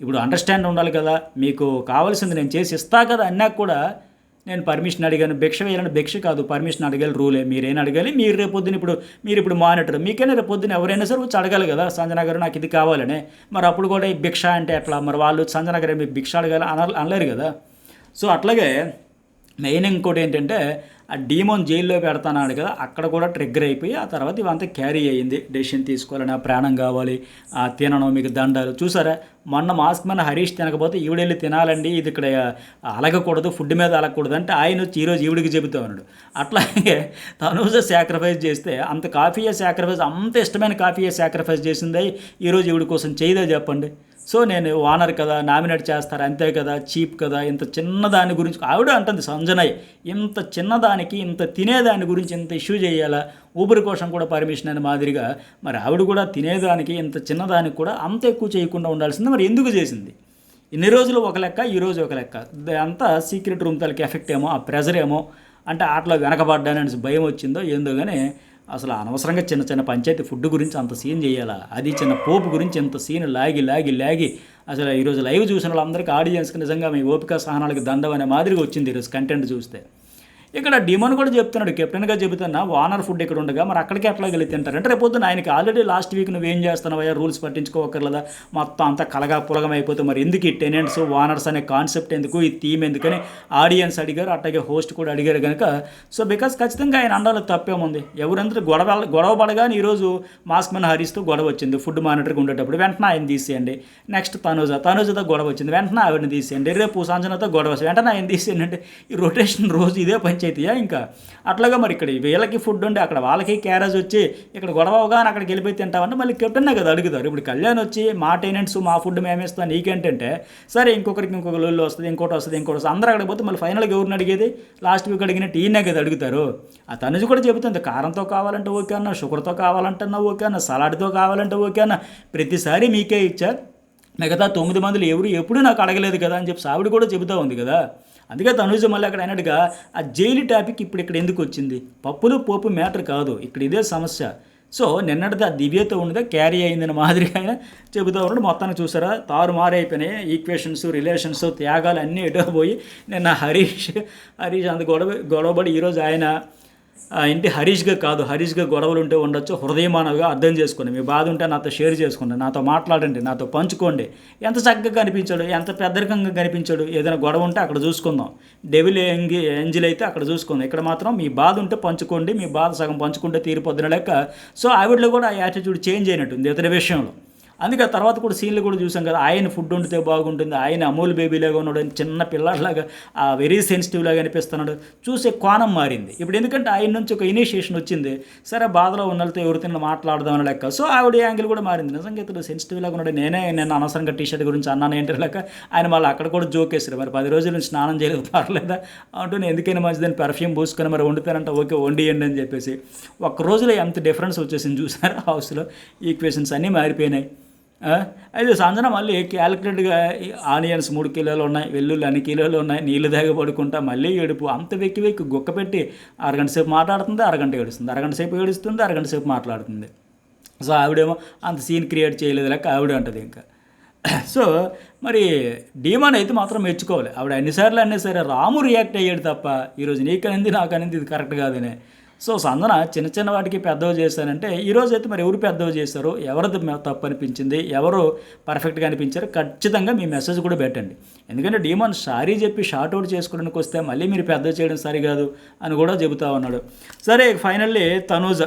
ఇప్పుడు అండర్స్టాండ్ ఉండాలి కదా, మీకు కావాల్సింది నేను చేసి ఇస్తా కదా అన్నాక కూడా నేను పర్మిషన్ అడిగాను, భిక్ష వేయాలని భిక్ష కాదు పర్మిషన్ అడగాలి, రూలే. మీరేం అడగాలి, మీరు రేపొద్దున మీరు ఇప్పుడు మానిటర్ మీకైనా రేపొద్దున ఎవరైనా సరే వచ్చి అడగాలి కదా, సంజన గారు నాకు ఇది కావాలనే. మరి అప్పుడు కూడా ఈ భిక్ష అంటే ఎట్లా, మరి వాళ్ళు సంజన గారు మీరు భిక్ష అడగాలి అనలేరు కదా. సో అట్లాగే మెయిన్ ఇంకోటి ఏంటంటే ఆ డీమోన్ జైల్లో పెడతానాడు కదా, అక్కడ కూడా ట్రిగ్గర్ అయిపోయి ఆ తర్వాత ఇవంతా క్యారీ అయ్యింది. డెసిషన్ తీసుకోవాలని, ఆ ప్రాణం కావాలి, ఆ తినడం మీకు దండాలు చూసారా. మొన్న మాస్క్ మీద హరీష్ తినకపోతే ఈవిడెళ్ళి తినాలండి, ఇది ఇక్కడ అలగకూడదు, ఫుడ్ మీద అలగకూడదు అంటే ఆయన వచ్చి ఈరోజు ఈవిడికి చెబుతా ఉన్నాడు. అట్లాగే తనూజ సాక్రిఫైస్ చేస్తే అంత కాఫీయే సాక్రిఫైస్, అంత ఇష్టమైన కాఫీయే సాక్రిఫైస్ చేసింది ఈరోజు ఈవిడి కోసం చేయదా చెప్పండి. సో నేను ఓనర్ కదా, నామినేట్ చేస్తారు అంతే కదా, చీప్ కదా, ఇంత చిన్నదాని గురించి ఆవిడ అంటుంది సంజనయ్, ఇంత చిన్నదానికి ఇంత తినేదాని గురించి ఇంత ఇష్యూ చేయాలా, ఊపిరి కోసం కూడా పర్మిషన్ అని మాదిరిగా మరి ఆవిడ కూడా తినేదానికి ఇంత చిన్నదానికి కూడా అంత ఎక్కువ చేయకుండా ఉండాల్సింది. మరి ఎందుకు చేసింది? ఇన్ని రోజులు ఒక లెక్క, ఈ రోజు ఒక లెక్క. అంతా సీక్రెట్ రూమ్ తాలూకు ఎఫెక్ట్ ఏమో, ఆ ప్రెజర్ ఏమో, అంటే ఆటలో వెనకబడ్డానని భయం వచ్చిందో ఏందో కానీ అసలు అనవసరంగా చిన్న చిన్న పంచాయతీ ఫుడ్ గురించి అంత సీన్ చేయాలా, అది చిన్న పోపు గురించి ఎంత సీన్ లాగి లాగి లాగి అసలు ఈరోజు లైవ్ చూసిన వాళ్ళందరికీ ఆడియన్స్కి నిజంగా మీ ఓపిక సహనాలకి దండం అనే మాదిరిగా వచ్చింది ఈరోజు కంటెంట్ చూస్తే. ఇక్కడ డిమాండ్ కూడా చెప్తున్నాడు, కెప్టెన్గా చెబుతున్నా వానర్ ఫుడ్ ఇక్కడ ఉండగా మరి అక్కడికి ఎట్లా వెళ్ళి తింటారు అంటే, రేపొద్దున ఆయనకి ఆల్రెడీ లాస్ట్ వీక్ నువ్వేం చేస్తున్నావయ్యా, రూల్స్ పట్టించుకోకర్లేదా, మొత్తం అంతా కలగా పులగం అయిపోతే మరి ఎందుకు ఈ టెనెంట్స్ వానర్స్ అనే కాన్సెప్ట్ ఎందుకు, ఈ థీమ్ ఎందుకని ఆడియన్స్ అడిగారు, అట్లాగే హోస్ట్ కూడా అడిగారు కనుక. సో బికాస్ ఖచ్చితంగా ఆయన అండాలో తప్పేముంది, ఎవరందరూ గొడవ పడగానే ఈరోజు మాస్క్ మ్యాన్ హరీస్తో గొడవ వచ్చింది ఫుడ్ మానిటర్గా ఉండేటప్పుడు, వెంటనే ఆయన తీసేయండి. నెక్స్ట్ తనుజతో గొడవ వచ్చింది, వెంటనే ఆవిడని తీసేయండి. రేపు సంజనతో గొడవ వస్తుంది, వెంటనే ఆయన తీసేయండి. అంటే ఈ రొటేషన్ రోజు ఇదే పంచాయతీయా ఇంకా? అట్లాగా మరి ఇక్కడ వీళ్ళకి ఫుడ్ ఉండి అక్కడ వాళ్ళకి క్యారేజ్ వచ్చి ఇక్కడ గొడవగా అక్కడికి వెళ్ళిపోయి తింటామంటే మళ్ళీ కెప్టెన్నే కదా అడుగుతారు. ఇప్పుడు కళ్యాణ్ వచ్చి మా టెనెంట్స్ మా ఫుడ్ మేమేస్తాం నీకేంటంటే, సరే ఇంకొకరికి ఇంకొక లొల్లు వస్తుంది, ఇంకోటి వస్తుంది. అందరూ అక్కడికి పోతే మళ్ళీ ఫైనల్గా ఎవరిని అడిగేది, లాస్ట్ వీక్ అడిగినట్టు ఈయనే కదా అడుగుతారు. ఆ తనుజు కూడా చెబుతుంది, కారంతో కావాలంటే ఓకే అన్న, షుగర్తో కావాలంటన్నా ఓకే అన్న, సలాడ్తో కావాలంటే ఓకే అన్న, ప్రతిసారి మీకే ఇచ్చారు, మిగతా 9 మందిలు ఎవరు ఎప్పుడూ నాకు అడగలేదు కదా అని చెప్పి ఆవిడ కూడా చెబుతూ ఉంది కదా. అందుకే తనుజ మళ్ళీ అక్కడ అయినట్టుగా ఆ జైలు టాపిక్ ఇప్పుడు ఇక్కడ ఎందుకు వచ్చింది, పప్పులు పోపు మ్యాటర్ కాదు ఇక్కడ, ఇదే సమస్య. సో నిన్నటిది ఆ దివ్యతో ఉన్నదే క్యారీ అయిందని మాదిరిగా ఆయన చెబుతూ ఉన్నాడు. మొత్తాన్ని చూసారా, తారుమారు అయిపోయినాయి ఈక్వేషన్స్, రిలేషన్స్, త్యాగాలు అన్నీ ఎటో పోయి నిన్న హరీష్ అంత గొడవబడి ఈరోజు ఆయన ఇంటి హరీష్గా గొడవలు ఉంటే ఉండొచ్చు, హృదయమానవుగా అర్థం చేసుకోండి, మీ బాధ ఉంటే నాతో షేర్ చేసుకోండి, నాతో మాట్లాడండి, నాతో పంచుకోండి. ఎంత చక్కగా కనిపించాడు, ఎంత పెద్దరికంగా కనిపించాడు. ఏదైనా గొడవ ఉంటే అక్కడ చూసుకుందాం, డెవిల్ ఏంజిల్ అయితే అక్కడ చూసుకుందాం. ఇక్కడ మాత్రం మీ బాధ ఉంటే పంచుకోండి, మీ బాధ సగం పంచుకుంటే తీరిపోద్దున లెక్క. సో ఆవిడలో కూడా ఆ యాటిట్యూడ్ చేంజ్ అయినట్టుంది ఇతని విషయంలో. అందుకే ఆ తర్వాత కూడా సీన్లు కూడా చూసాం కదా, ఆయన ఫుడ్ వండితే బాగుంటుంది, ఆయన అమూల్ బేబీలాగా ఉన్నాడు, చిన్న పిల్లలాగా వెరీ సెన్సిటివ్ లాగా అనిపిస్తున్నాడు, చూసే కోణం మారింది ఇప్పుడు. ఎందుకంటే ఆయన నుంచి ఒక ఇనిషియేషన్ వచ్చింది, సరే బాధలో ఉన్నతో ఎవరితో మాట్లాడదాం అని లెక్క. సో ఆవిడ యాంగిల్ కూడా మారింది, నిజంగా ఇతడు సెన్సిటివ్ లాగా ఉన్నాడు, నేను అనవసరంగా టీషర్ట్ గురించి అన్నాను ఏంటి లెక్క. ఆయన మళ్ళీ అక్కడ కూడా జోక్ వేసారు, మరి 10 రోజుల నుంచి స్నానం చేయలేదు పర్లేదా అంటూ, నేను ఎందుకైనా మంచిదని పెర్ఫ్యూమ్ పూసుకొని మరి వండుతానంటే ఓకే వండియండి అని చెప్పేసి. ఒక్క రోజులో ఎంత డిఫరెన్స్ వచ్చేసింది చూసారు, హౌస్లో ఈక్వేషన్స్ అన్నీ మారిపోయినాయి. అయితే సంజన మళ్ళీ క్యాలిక్యులేట్గా ఆనియన్స్ 3 కిలోలు ఉన్నాయి, వెల్లుల్లి అన్ని కిలోలు ఉన్నాయి, నీళ్ళు దాగా పడుకుంటా మళ్ళీ ఏడుపు, అంత వెక్కి గుక్క పెట్టి అరగంట సేపు మాట్లాడుతుంది, అరగంట ఏడుస్తుంది, అరగంట సేపు ఏడుస్తుంది, అరగంట సేపు మాట్లాడుతుంది. సో ఆవిడేమో అంత సీన్ క్రియేట్ చేయలేదు లెక్క ఆవిడ అంటది ఇంకా. సో మరి డీమాన్ అయితే మాత్రం మెచ్చుకోవాలి, ఆవిడ అన్నిసార్లు సరే రాము రియాక్ట్ అయ్యాడు తప్ప ఈరోజు నీకనింది నాకనింది ఇది కరెక్ట్ కాదనే. సో సంజన చిన్న చిన్న వాటికి పెద్దవి చేశానంటే, ఈరోజు అయితే మరి ఎవరు పెద్దవి చేశారు, ఎవరిది తప్పు అనిపించింది, ఎవరు పర్ఫెక్ట్గా అనిపించారు, ఖచ్చితంగా మీ మెసేజ్ కూడా పెట్టండి. ఎందుకంటే డీమాన్ సారీ చెప్పి షార్ట్ అవుట్ చేసుకోవడానికి వస్తే మళ్ళీ మీరు పెద్దవి చేయడం సరికాదు అని కూడా చెబుతూ ఉన్నాడు. సరే ఫైనల్లీ తనూజ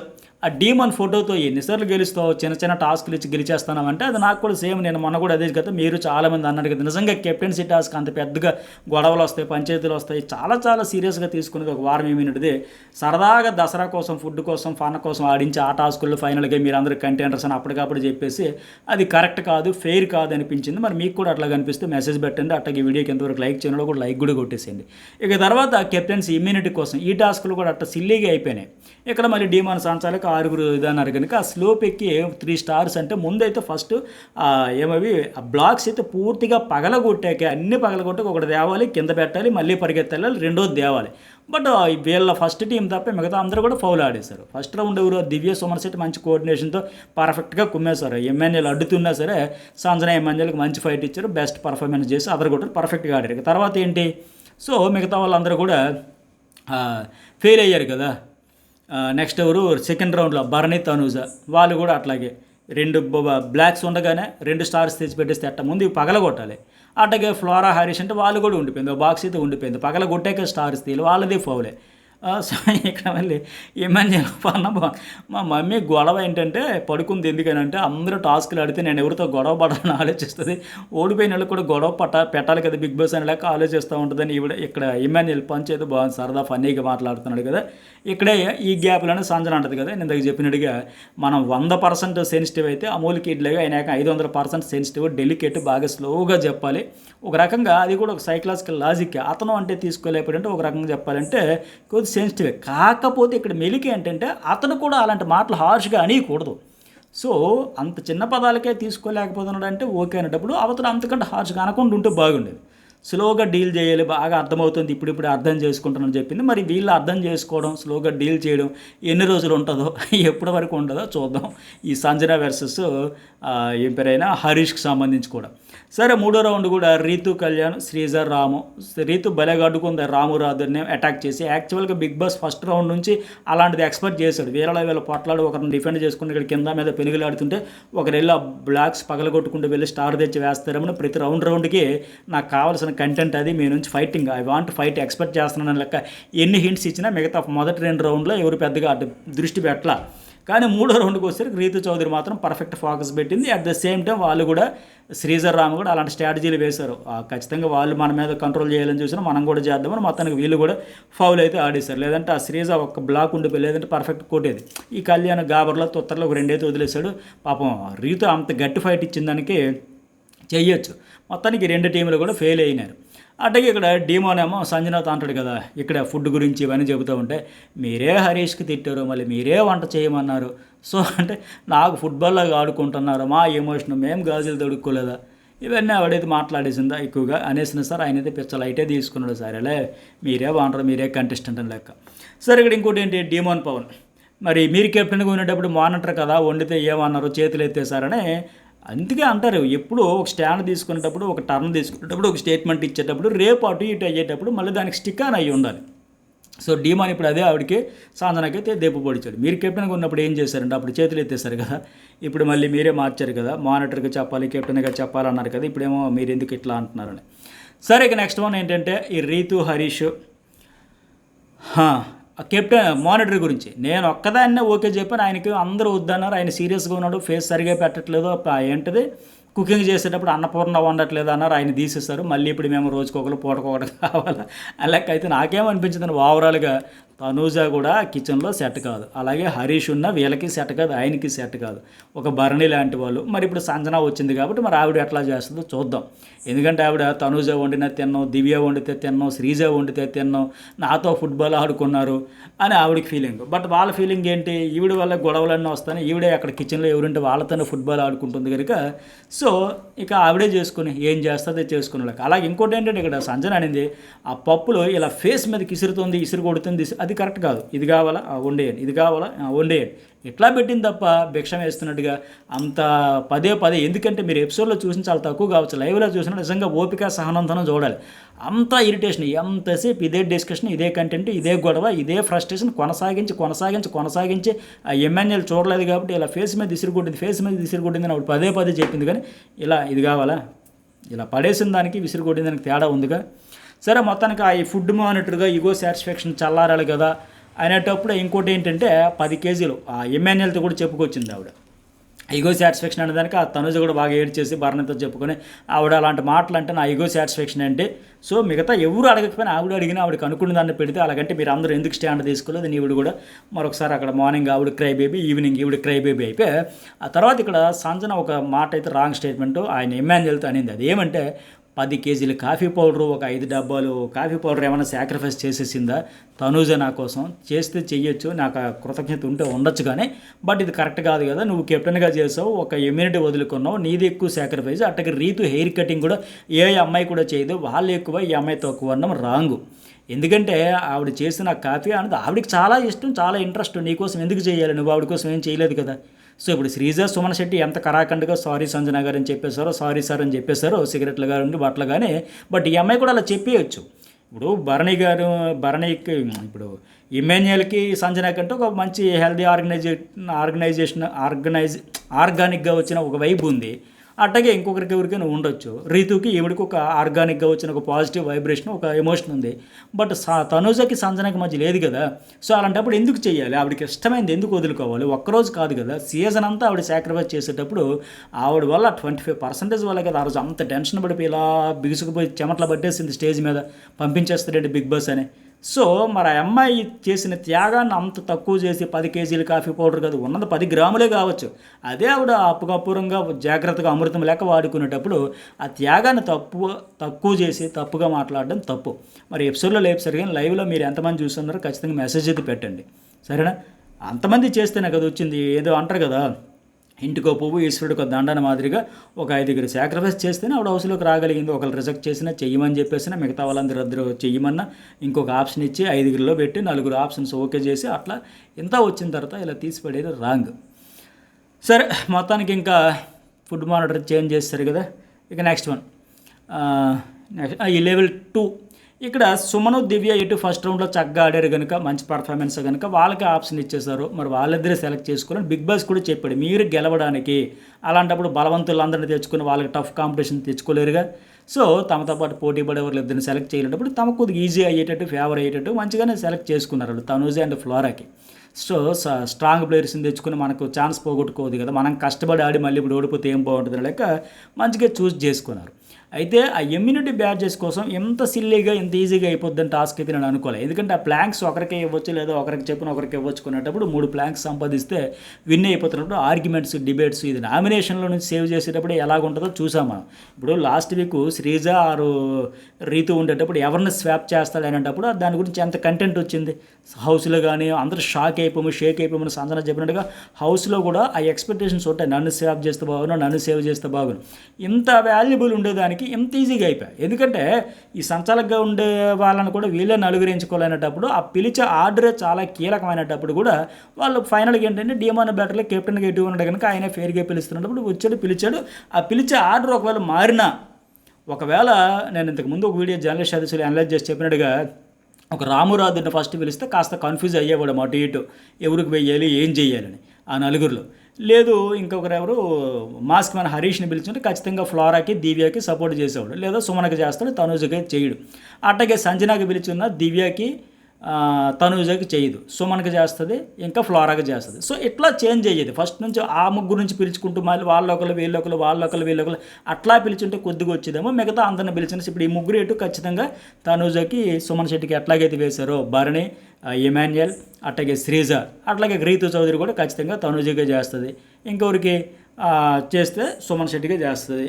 ఆ డీమన్ ఫోటోతో ఎన్నిసార్లు గెలుస్తావు, చిన్న చిన్న టాస్క్లు ఇచ్చి గెలిచేస్తానంటే అది నాకు కూడా సేమ్, నేను మొన్న కూడా అదే కదా, మీరు చాలామంది అన్నారు కదా, నిజంగా కెప్టెన్సీ టాస్క్ అంత పెద్దగా గొడవలు వస్తాయి, పంచాయతీలు వస్తాయి, చాలా సీరియస్గా తీసుకునేది ఒక వారం ఏమినది, సరదాగా దసరా కోసం, ఫుడ్ కోసం, ఫన్ కోసం ఆడించి ఆ టాస్కుల్లో ఫైనల్గా మీరు అందరూ కంటెంటర్స్ అని అప్పటికప్పుడు చెప్పేసి అది కరెక్ట్ కాదు, ఫెయిర్ కాదు అనిపించింది. మరి మీకు కూడా అట్లా కనిపిస్తే మెసేజ్ పెట్టండి, అట్లాగే వీడియోకి ఎంతవరకు లైక్ చేయడంలో కూడా లైక్ కూడా కొట్టేసేయండి. ఇక తర్వాత కెప్టెన్సీ ఇమ్యూనిటీ కోసం ఈ టాస్కులు కూడా అట్లా సిల్లీగా అయిపోయినాయి. ఇక్కడ మళ్ళీ డీమాన్ సంచాలకు 6 ఇదన్నారు కనుక ఆ స్లోప్ ఎక్కి 3 స్టార్స్ అంటే ముందైతే ఫస్ట్ ఏమవి ఆ బ్లాక్స్ అయితే పూర్తిగా పగలగొట్టాక అన్ని పగలగొట్టాక ఒకటి తేవాలి, కింద పెట్టాలి, మళ్ళీ పరిగెత్తాలి, రెండోది తేవాలి. బట్ వీళ్ళ ఫస్ట్ టీం తప్ప మిగతా అందరూ కూడా ఫౌల్ ఆడేశారు. ఫస్ట్ రౌండ్ ఎవరు దివ్య సోమర్సెట్ మంచి కోఆర్డినేషన్తో పర్ఫెక్ట్గా కుమ్మేశారు. ఎంఎన్ఏలు అడ్డుతున్నా సరే సంజన ఎంఎన్ఏలకు మంచి ఫైట్ ఇచ్చారు, బెస్ట్ పర్ఫార్మెన్స్ చేసి అదరగొట్టారు, పర్ఫెక్ట్గా ఆడారు. తర్వాత ఏంటి, సో మిగతా వాళ్ళందరూ కూడా ఫెయిల్ అయ్యారు కదా. నెక్స్ట్ ఎవరు సెకండ్ రౌండ్లో భరణి తనూజ వాళ్ళు కూడా అట్లాగే 2 బ్లాక్స్ ఉండగానే 2 స్టార్స్ తెచ్చిపెట్టేస్తే అట్ట ముందు పగలగొట్టాలి. అట్లాగే ఫ్లోరా హారిస్ అంటే వాళ్ళు కూడా ఉండిపోయింది, బాక్స్ అయితే ఉండిపోయింది, పగలగొట్టాక స్టార్స్ తీయాలి, వాళ్ళది ఫౌలే. సో ఇక్కడ మళ్ళీ ఏమని చెప్పాలన్నా, మా మమ్మీ గొడవ ఏంటంటే పడుకుంది, ఎందుకనంటే అందరూ టాస్క్లు ఆడితే నేను ఎవరితో గొడవ పడాలని ఆలోచిస్తుంది, ఓడిపోయిన వాళ్ళకి కూడా గొడవ పెట్టాలి కదా బిగ్ బాస్ అని లేక ఆలోచిస్తూ ఉంటుందని ఈవిడ ఇక్కడ ఇమాన్యుయల్ పంచ్ అయితే బాగుంది, సరదా ఫన్నీగా మాట్లాడుతున్నాడు కదా. ఇక్కడే ఈ గ్యాప్లోనే సంజన అంటది కదా, నేను దగ్గర చెప్పినట్టుగా మనం 100% సెన్సిటివ్ అయితే అమూల్ కిడ్లాగా ఆయన 500% సెన్సిటివ్, డెలికేట్, బాగా స్లోగా చెప్పాలి. ఒక రకంగా అది కూడా ఒక సైకలాజికల్ లాజిక్, అతను అంటే తీసుకోలేకపోయింటే ఒక రకంగా చెప్పాలంటే కొద్ది సెన్సిటివ్. కాకపోతే ఇక్కడ మెలికి ఏంటంటే అతను కూడా అలాంటి మాటలు హార్ష్గా అనేయకూడదు. సో అంత చిన్న పదాలకే తీసుకోలేకపోతున్నాడు అంటే ఓకే అనేటప్పుడు అవతల అంతకంటే హార్ష్గా అనకుండా ఉంటే బాగుండేది. స్లోగా డీల్ చేయాలి, బాగా అర్థమవుతుంది, ఇప్పుడిప్పుడు అర్థం చేసుకుంటానని చెప్పింది. మరి వీళ్ళు అర్థం చేసుకోవడం, స్లోగా డీల్ చేయడం ఎన్ని రోజులు ఉంటుందో ఎప్పటి వరకు ఉంటుందో చూద్దాం. ఈ సంజన వర్సెస్ ఏం పేరైనా హరీష్కి సంబంధించి కూడా. సరే, మూడో రౌండ్ కూడా రీతు కళ్యాణ్, శ్రీజర్, రాము. రీతు భలేగా అడ్డుకుంది రాము రాదుని అటాక్ చేసి. యాక్చువల్గా బిగ్ బాస్ ఫస్ట్ రౌండ్ నుంచి అలాంటిది ఎక్స్పెక్ట్ చేశాడు. వీళ్ళ పొట్లాడు ఒకరిని డిఫెండ్ చేసుకుని ఇక్కడ కింద మీద పెనుగులాడుతుంటే ఒకరు వెళ్ళి ఆ బ్లాక్స్ పగలగొట్టుకుంటూ వెళ్ళి స్టార్ తెచ్చి వేస్తారేమో. ప్రతి రౌండ్కి నాకు కావాల్సిన కంటెంట్ అది, మీ నుంచి fighting, I want fight expect చేస్తున్నాను లెక్క ఎన్ని హింట్స్ ఇచ్చినా మిగతా మొదటి 2 రౌండ్లో ఎవరు పెద్దగా అటు దృష్టి పెట్టాల. కానీ మూడో రౌండ్కి వచ్చేసరికి రీతు చౌదరి మాత్రం పర్ఫెక్ట్ ఫోకస్ పెట్టింది. అట్ ద సేమ్ టైం వాళ్ళు కూడా శ్రీజర్ రామ్ కూడా అలాంటి స్ట్రాటజీలు వేశారు. ఖచ్చితంగా వాళ్ళు మన మీద కంట్రోల్ చేయాలని చూసినా మనం కూడా చేద్దామని మొత్తానికి వీళ్ళు కూడా ఫౌల్ అయితే ఆడేశారు. లేదంటే ఆ శ్రీజ ఒక బ్లాక్ ఉండిపోయి, లేదంటే పర్ఫెక్ట్ కొట్టేది. ఈ కళ్యాణ్ గాబర్లో తొత్తరలో ఒక 2 అయితే వదిలేశాడు. పాపం రీతు అంత గట్టి ఫైట్ ఇచ్చిన దానికి చెయ్యొచ్చు. మొత్తానికి 2 టీంలు కూడా ఫెయిల్ అయినారు. అట్లాగే ఇక్కడ డీమోనేమో సంజనాతో అంటాడు కదా, ఇక్కడ ఫుడ్ గురించి ఇవన్నీ చెబుతూ ఉంటే, మీరే హరీష్కి తిట్టారు, మళ్ళీ మీరే వంట చేయమన్నారు. సో అంటే నాకు ఫుట్బాల్లాగా ఆడుకుంటున్నారు, మా ఎమోషన్ మేము గాజులు తొడుక్కోలేదా, ఇవన్నీ ఆవిడైతే మాట్లాడేసిందా ఎక్కువగా అనేసిన సార్. ఆయన అయితే పిచ్చ లైటే తీసుకున్నాడు. సరేలే, మీరే బాగుంటారు, మీరే కంటెస్టెంట్ అని లెక్క. సరే, ఇక్కడ ఇంకోటి ఏంటి, డీమోన్ పవన్. మరి మీరు కెప్టెన్గా ఉండేటప్పుడు మానిటర్ కదా, వండితే ఏమన్నారు, చేతులు ఎత్తేసారని అందుకే అంటారు. ఎప్పుడు ఒక స్టాండ్ తీసుకునేటప్పుడు, ఒక టర్న్ తీసుకునేటప్పుడు, ఒక స్టేట్మెంట్ ఇచ్చేటప్పుడు రేపు అటు ఇటు అయ్యేటప్పుడు మళ్ళీ దానికి స్టిక్ ఆన్ అయ్యి ఉండాలి. సో డీమాన్ ఇప్పుడు అదే ఆవిడకి సాంజనకైతే దెబ్బ పొడిచాడు. మీరు కెప్టెన్గా ఉన్నప్పుడు ఏం చేశారంటే అప్పుడు చేతులు ఎత్తేస్తారు కదా, ఇప్పుడు మళ్ళీ మీరే మార్చారు కదా, మానిటర్గా చెప్పాలి, కెప్టెన్గా చెప్పాలన్నారు కదా, ఇప్పుడేమో మీరు ఎందుకు ఇట్లా అంటున్నారని. సరే, ఇక నెక్స్ట్ వన్ ఏంటంటే ఈ రీతు హరీష్ కెప్టెన్ మానిటర్ గురించి. నేను ఒక్కదాన్నే ఓకే చెప్పాను, ఆయనకి అందరూ వద్దన్నారు. ఆయన సీరియస్గా ఉన్నాడు, ఫేస్ సరిగా పెట్టట్లేదు, ఏంటిది కుకింగ్ చేసేటప్పుడు అన్నపూర్ణ వండట్లేదు అన్నారు, ఆయన తీసేస్తారు. మళ్ళీ ఇప్పుడు మేము రోజుకొకరు పూటకొకటి కావాలా అలాగైతే నాకేమనిపించింది, ఓవరాల్గా తనూజ కూడా కిచెన్లో సెట్ కాదు, అలాగే హరీష్ ఉన్న వీళ్ళకి సెట్ కాదు, ఆయనకి సెట్ కాదు, ఒక భరణి లాంటి వాళ్ళు. మరి ఇప్పుడు సంజన వచ్చింది కాబట్టి మరి ఆవిడ ఎట్లా చేస్తుందో చూద్దాం. ఎందుకంటే ఆవిడ తనూజ వండిన తిన్నాం, దివ్య వండితే తిన్నాం, శ్రీజ వండితే తిన్నాం, నాతో ఫుట్బాల్ ఆడుకున్నారు అని ఆవిడకి ఫీలింగ్. బట్ వాళ్ళ ఫీలింగ్ ఏంటి, ఈవిడ వల్ల గొడవలన్నీ వస్తాయి, ఈవిడే అక్కడ కిచెన్లో ఎవరుంటే వాళ్ళతోనే ఫుట్బాల్ ఆడుకుంటుంది కనుక సో ఇక ఆవిడే చేసుకుని ఏం చేస్తుందో చేసుకునేలాగా. అలాగే ఇంకోటి ఏంటంటే ఇక్కడ సంజన అనేది ఆ పప్పులో ఇలా ఫేస్ మీద ఇసురుతుంది, ఇసురు కొడుతుంది, అది కరెక్ట్ కాదు. ఇది కావాలా వండేయండి, ఇది కావాలా వండేయండి, ఇట్లా పెట్టింది తప్ప భిక్షం వేస్తున్నట్టుగా అంత పదే ఎందుకంటే మీరు ఎపిసోడ్లో చూసిన చాలా తక్కువ కావచ్చు, లైవ్లో చూసినా నిజంగా ఓపిక సహనంతనం చూడాలి. అంత ఇరిటేషన్, ఎంతసేపు ఇదే డిస్కషన్, ఇదే కంటెంట్, ఇదే గొడవ, ఇదే ఫ్రస్ట్రేషన్ కొనసాగించి ఆ ఎంఎన్ఎల్ చూడలేదు కాబట్టి ఇలా ఫేస్ మీద విసిరికొట్టింది అని ఆవిడ పదే చెప్పింది. కానీ ఇలా ఇది కావాలా, ఇలా పడేసిన దానికి విసిరికొట్టిన దానికి తేడా ఉందిగా. సరే, మొత్తానికి ఈ ఫుడ్ మానిటర్గా ఈగో సాటిస్ఫాక్షన్ చల్లారాలి కదా అనేటప్పుడు ఇంకోటి ఏంటంటే 10 కేజీలు ఆ ఎంఎన్ఎల్తో కూడా చెప్పుకొచ్చింది ఆవిడ. ఈగో సాటిస్ఫాక్షన్ అనేదానికి ఆ తనుజ కూడా బాగా ఏడ్చేసి భరణతో చెప్పుకొని ఆవిడ అలాంటి మాటలు అంటే నా ఈగో సాటిస్ఫాక్షన్ అంటే. సో మిగతా ఎవరు అడగకపోయినా ఆవిడ అడిగినా ఆవిడకి అనుకున్న దాన్ని పెడితే, అలాగంటే మీరు అందరూ ఎందుకు స్టాండ్ తీసుకోలేదు, ఈవిడ కూడా మరొకసారి అక్కడ మార్నింగ్ ఆవిడ క్రై బేబీ, ఈవినింగ్ ఈవిడ క్రై బేబీ అయిపోయి ఆ తర్వాత ఇక్కడ సంజన ఒక మాట అయితే రాంగ్ స్టేట్మెంట్ ఆయన ఎమ్మాన్యుయల్తో అనింది. అది ఏమంటే 10 కేజీలు కాఫీ పౌడరు, ఒక 5 డబ్బాలు కాఫీ పౌడర్ ఏమైనా సాక్రిఫైస్ చేసేసిందా తనూజ నా కోసం? చేస్తే చెయ్యొచ్చు, నాకు కృతజ్ఞత ఉంటే ఉండొచ్చు, కానీ బట్ ఇది కరెక్ట్ కాదు కదా, నువ్వు కెప్టెన్గా చేసావు, ఒక ఇమ్యూనిటీ వదులుకున్నావు, నీది ఎక్కువ సాక్రిఫైస్. అట్టకి రీతు హెయిర్ కటింగ్ కూడా ఏ అమ్మాయి కూడా చేయదు, వాళ్ళు ఎక్కువ ఈ అమ్మాయి తక్కువ అన్నం రాంగు. ఎందుకంటే ఆవిడ చేసిన కాఫీ అనేది ఆవిడకి చాలా ఇష్టం, చాలా ఇంట్రెస్ట్, నీకోసం ఎందుకు చేయాలి, నువ్వు ఆవిడ కోసం ఏం చేయలేదు కదా. సో ఇప్పుడు శ్రీజ సుమన్ శెట్టి ఎంత కరాఖండ్గా సారీ సంజన గారు అని చెప్పేశారో, సారీ సార్ అని చెప్పేశారో, సిగరెట్లు గారు ఉండి బట్టలు కానీ, బట్ ఈ అమ్మాయి కూడా అలా చెప్పేయచ్చు. ఇప్పుడు భరణికి ఇప్పుడు ఇమాన్యుయల్కి సంజన కంటే ఒక మంచి హెల్దీ ఆర్గానిక్గా వచ్చిన ఒక వైబ్ ఉంది. అట్టగే ఇంకొకరికి ఎవరికైనా ఉండొచ్చు. రీతుకి ఈవిడికి ఒక ఆర్గానిక్గా వచ్చిన ఒక పాజిటివ్ వైబ్రేషన్, ఒక ఎమోషన్ ఉంది. బట్ తనూజకి సంజనకి మధ్య లేదు కదా. సో అలాంటప్పుడు ఎందుకు చేయాలి, ఆవిడకి ఇష్టమైంది ఎందుకు వదులుకోవాలి? ఒక్కరోజు కాదు కదా, సీజన్ అంతా ఆవిడ సాక్రిఫైస్ చేసేటప్పుడు ఆవిడ వల్ల 25% వల్ల కదా ఆ రోజు అంత టెన్షన్ పడిపోయి ఇలా బిగుసుకుపోయి చెమటలు పట్టేసింది స్టేజ్ మీద, పంపించేస్తాడండి బిగ్ బాస్ అని. సో మరి ఆ అమ్మాయి చేసిన త్యాగాన్ని అంత తక్కువ చేసి 10 కేజీలు కాఫీ పౌడర్ కాదు, ఉన్నది 10 గ్రాములే కావచ్చు, అదే ఆవిడ అప్పుకప్పురంగా జాగ్రత్తగా అమృతం లెక్క వాడుకునేటప్పుడు ఆ త్యాగాన్ని తక్కువ చేసి తప్పుగా మాట్లాడడం తప్పు. మరి ఎపిసోడ్లో లేపుసారు, కానీ లైవ్లో మీరు ఎంతమంది చూస్తున్నారో ఖచ్చితంగా మెసేజ్ అయితే పెట్టండి, సరేనా? అంతమంది చేస్తేనే కదా వచ్చింది. ఏదో అంటారు కదా, ఇంటికో పువ్వు ఈశ్వరుడికి ఒక దండన మాదిరిగా ఒక 5 సాక్రిఫైస్ చేస్తేనే ఆవిడ హౌస్లోకి రాగలిగింది. ఒకరు రిజెక్ట్ చేసినా చెయ్యమని చెప్పేసినా మిగతా వాళ్ళందరూ చెయ్యమన్నా ఇంకొక ఆప్షన్ ఇచ్చి 5లో పెట్టి 4 ఆప్షన్స్ ఓకే చేసి అట్లా ఇంత వచ్చిన తర్వాత ఇలా తీసిపడేది రాంగ్. సరే, మొత్తానికి ఇంకా ఫుడ్ మానిటర్ చేంజ్ చేస్తారు కదా. ఇక నెక్స్ట్ వన్, ఈ లెవెల్ 2 ఇక్కడ సుమను దివ్య ఎటు ఫస్ట్ రౌండ్లో చక్కగా ఆడారు కనుక మంచి పర్ఫార్మెన్స్ కనుక వాళ్ళకి ఆప్షన్ ఇచ్చేసారు. మరి వాళ్ళిద్దరే సెలెక్ట్ చేసుకుని బిగ్ బాస్ కూడా చెప్పాడు మీరు గెలవడానికి, అలాంటప్పుడు బలవంతులందరినీ తెచ్చుకుని వాళ్ళకి టఫ్ కాంపిటీషన్ తెచ్చుకోలేరుగా. సో తమతో పాటు పోటీ పడే వాళ్ళు ఇద్దరిని సెలెక్ట్ చేయలేటప్పుడు తమకు కొద్దిగా ఈజీ అయ్యేటట్టు ఫేవర్ అయ్యేటట్టు మంచిగానే సెలెక్ట్ చేసుకున్నారు వాళ్ళు తనూజ అండ్ ఫ్లోరాకి. సో స్ట్రాంగ్ ప్లేయర్స్ని తెచ్చుకుని మనకు ఛాన్స్ పోగొట్టుకోవద్దు కదా, మనం కష్టపడి ఆడి మళ్ళీ ఇప్పుడు ఓడిపోతే ఏం బాగుంటుంది లేక మంచిగా చూస్ చేసుకున్నారు. అయితే ఆ ఇమ్యూనిటీ బ్యాడ్జెస్ కోసం ఎంత సిల్లీగా ఎంత ఈజీగా అయిపోద్దని టాస్క్ అయితే నేను అనుకోలేదు. ఎందుకంటే ఆ ప్లాంక్స్ ఒకరికే ఇవ్వచ్చు లేదా ఒకరికి చెప్పిన ఒకరికి ఇవ్వచ్చు కొనేటప్పుడు 3 ప్లాంక్స్ సంపాదిస్తే విన్ అయిపోతున్నప్పుడు ఆర్గ్యుమెంట్స్ డిబేట్స్ ఇది నామినేషన్లో నుంచి సేవ్ చేసేటప్పుడు ఎలాగుంటుందో చూసాం మనం. ఇప్పుడు లాస్ట్ వీక్ శ్రీజ ఆరు రీతు ఉండేటప్పుడు ఎవరిని స్వాప్ చేస్తాడు అనేటప్పుడు దాని గురించి ఎంత కంటెంట్ వచ్చింది హౌస్లో కానీ అందరూ షేక్ అయిపోమని సంజన చెప్పినట్టుగా హౌస్లో కూడా ఆ ఎక్స్పెక్టేషన్స్ ఉంటాయి. నన్ను స్వాప్ చేస్తే బాగును, నన్ను సేవ్ చేస్తే బాగును. ఇంత వాల్యుబుల్ ఉండేదానికి ఎంత ఈజీగా అయిపోయాయి. ఎందుకంటే ఈ సంచాలకుగా ఉండే వాళ్ళని కూడా వీళ్ళే నలుగురించుకోలేనప్పుడు ఆ పిలిచే ఆర్డరే చాలా కీలకమైనటప్పుడు కూడా వాళ్ళు ఫైనల్గా ఏంటంటే డిఎంఆర్ బ్యాటర్లో కెప్టెన్గా ఎటు ఉన్నాడు కనుక ఆయన ఫేర్గా పిలుస్తున్నప్పుడు వచ్చాడు పిలిచాడు. ఆ పిలిచే ఆర్డర్ ఒకవేళ మారినా, ఒకవేళ నేను ఇంతకుముందు ఒక వీడియో జర్నలిస్ట్ సదస్సులు అనలైజ్ చేసి చెప్పినట్టుగా ఒక రామురాజుని ఫస్ట్ పిలిస్తే కాస్త కన్ఫ్యూజ్ అయ్యేవాడు అటు ఇటు ఎవరికి వెయ్యాలి ఏం చేయాలని ఆ నలుగురిలో. లేదు ఇంకొకరు ఎవరు మాస్క్ మన హరీష్ని పిలిచుంటే ఖచ్చితంగా ఫ్లోరాకి దివ్యకి సపోర్ట్ చేసేవాడు, లేదా సుమనకి చేస్తాడు తనూజకి చేయడు. అట్లాగే సంజనాకి పిలిచున్న దివ్యకి తనూజకి చేయదు, సుమన్కి చేస్తుంది ఇంకా ఫ్లోరాకి చేస్తుంది. సో ఇట్లా చేంజ్ అయ్యేది ఫస్ట్ నుంచి ఆ ముగ్గురు నుంచి పిలుచుకుంటూ మళ్ళీ వాళ్ళొకరు వీళ్ళొకరు అట్లా పిలిచుంటే కొద్దిగా వచ్చేదేమో. మిగతా అందరిని పిలిచిన ఇప్పుడు ఈ ముగ్గురు ఎటు ఖచ్చితంగా తనూజకి సుమన్ శెట్టికి ఎట్లాగైతే వేశారో భరణి ఎమాన్యుయల్ అట్లాగే శ్రీజ అట్లాగే రీతు చౌదరి కూడా ఖచ్చితంగా తనూజగా చేస్తుంది. ఇంకొకరికి చేస్తే సుమన్ శెట్టిగా చేస్తుంది.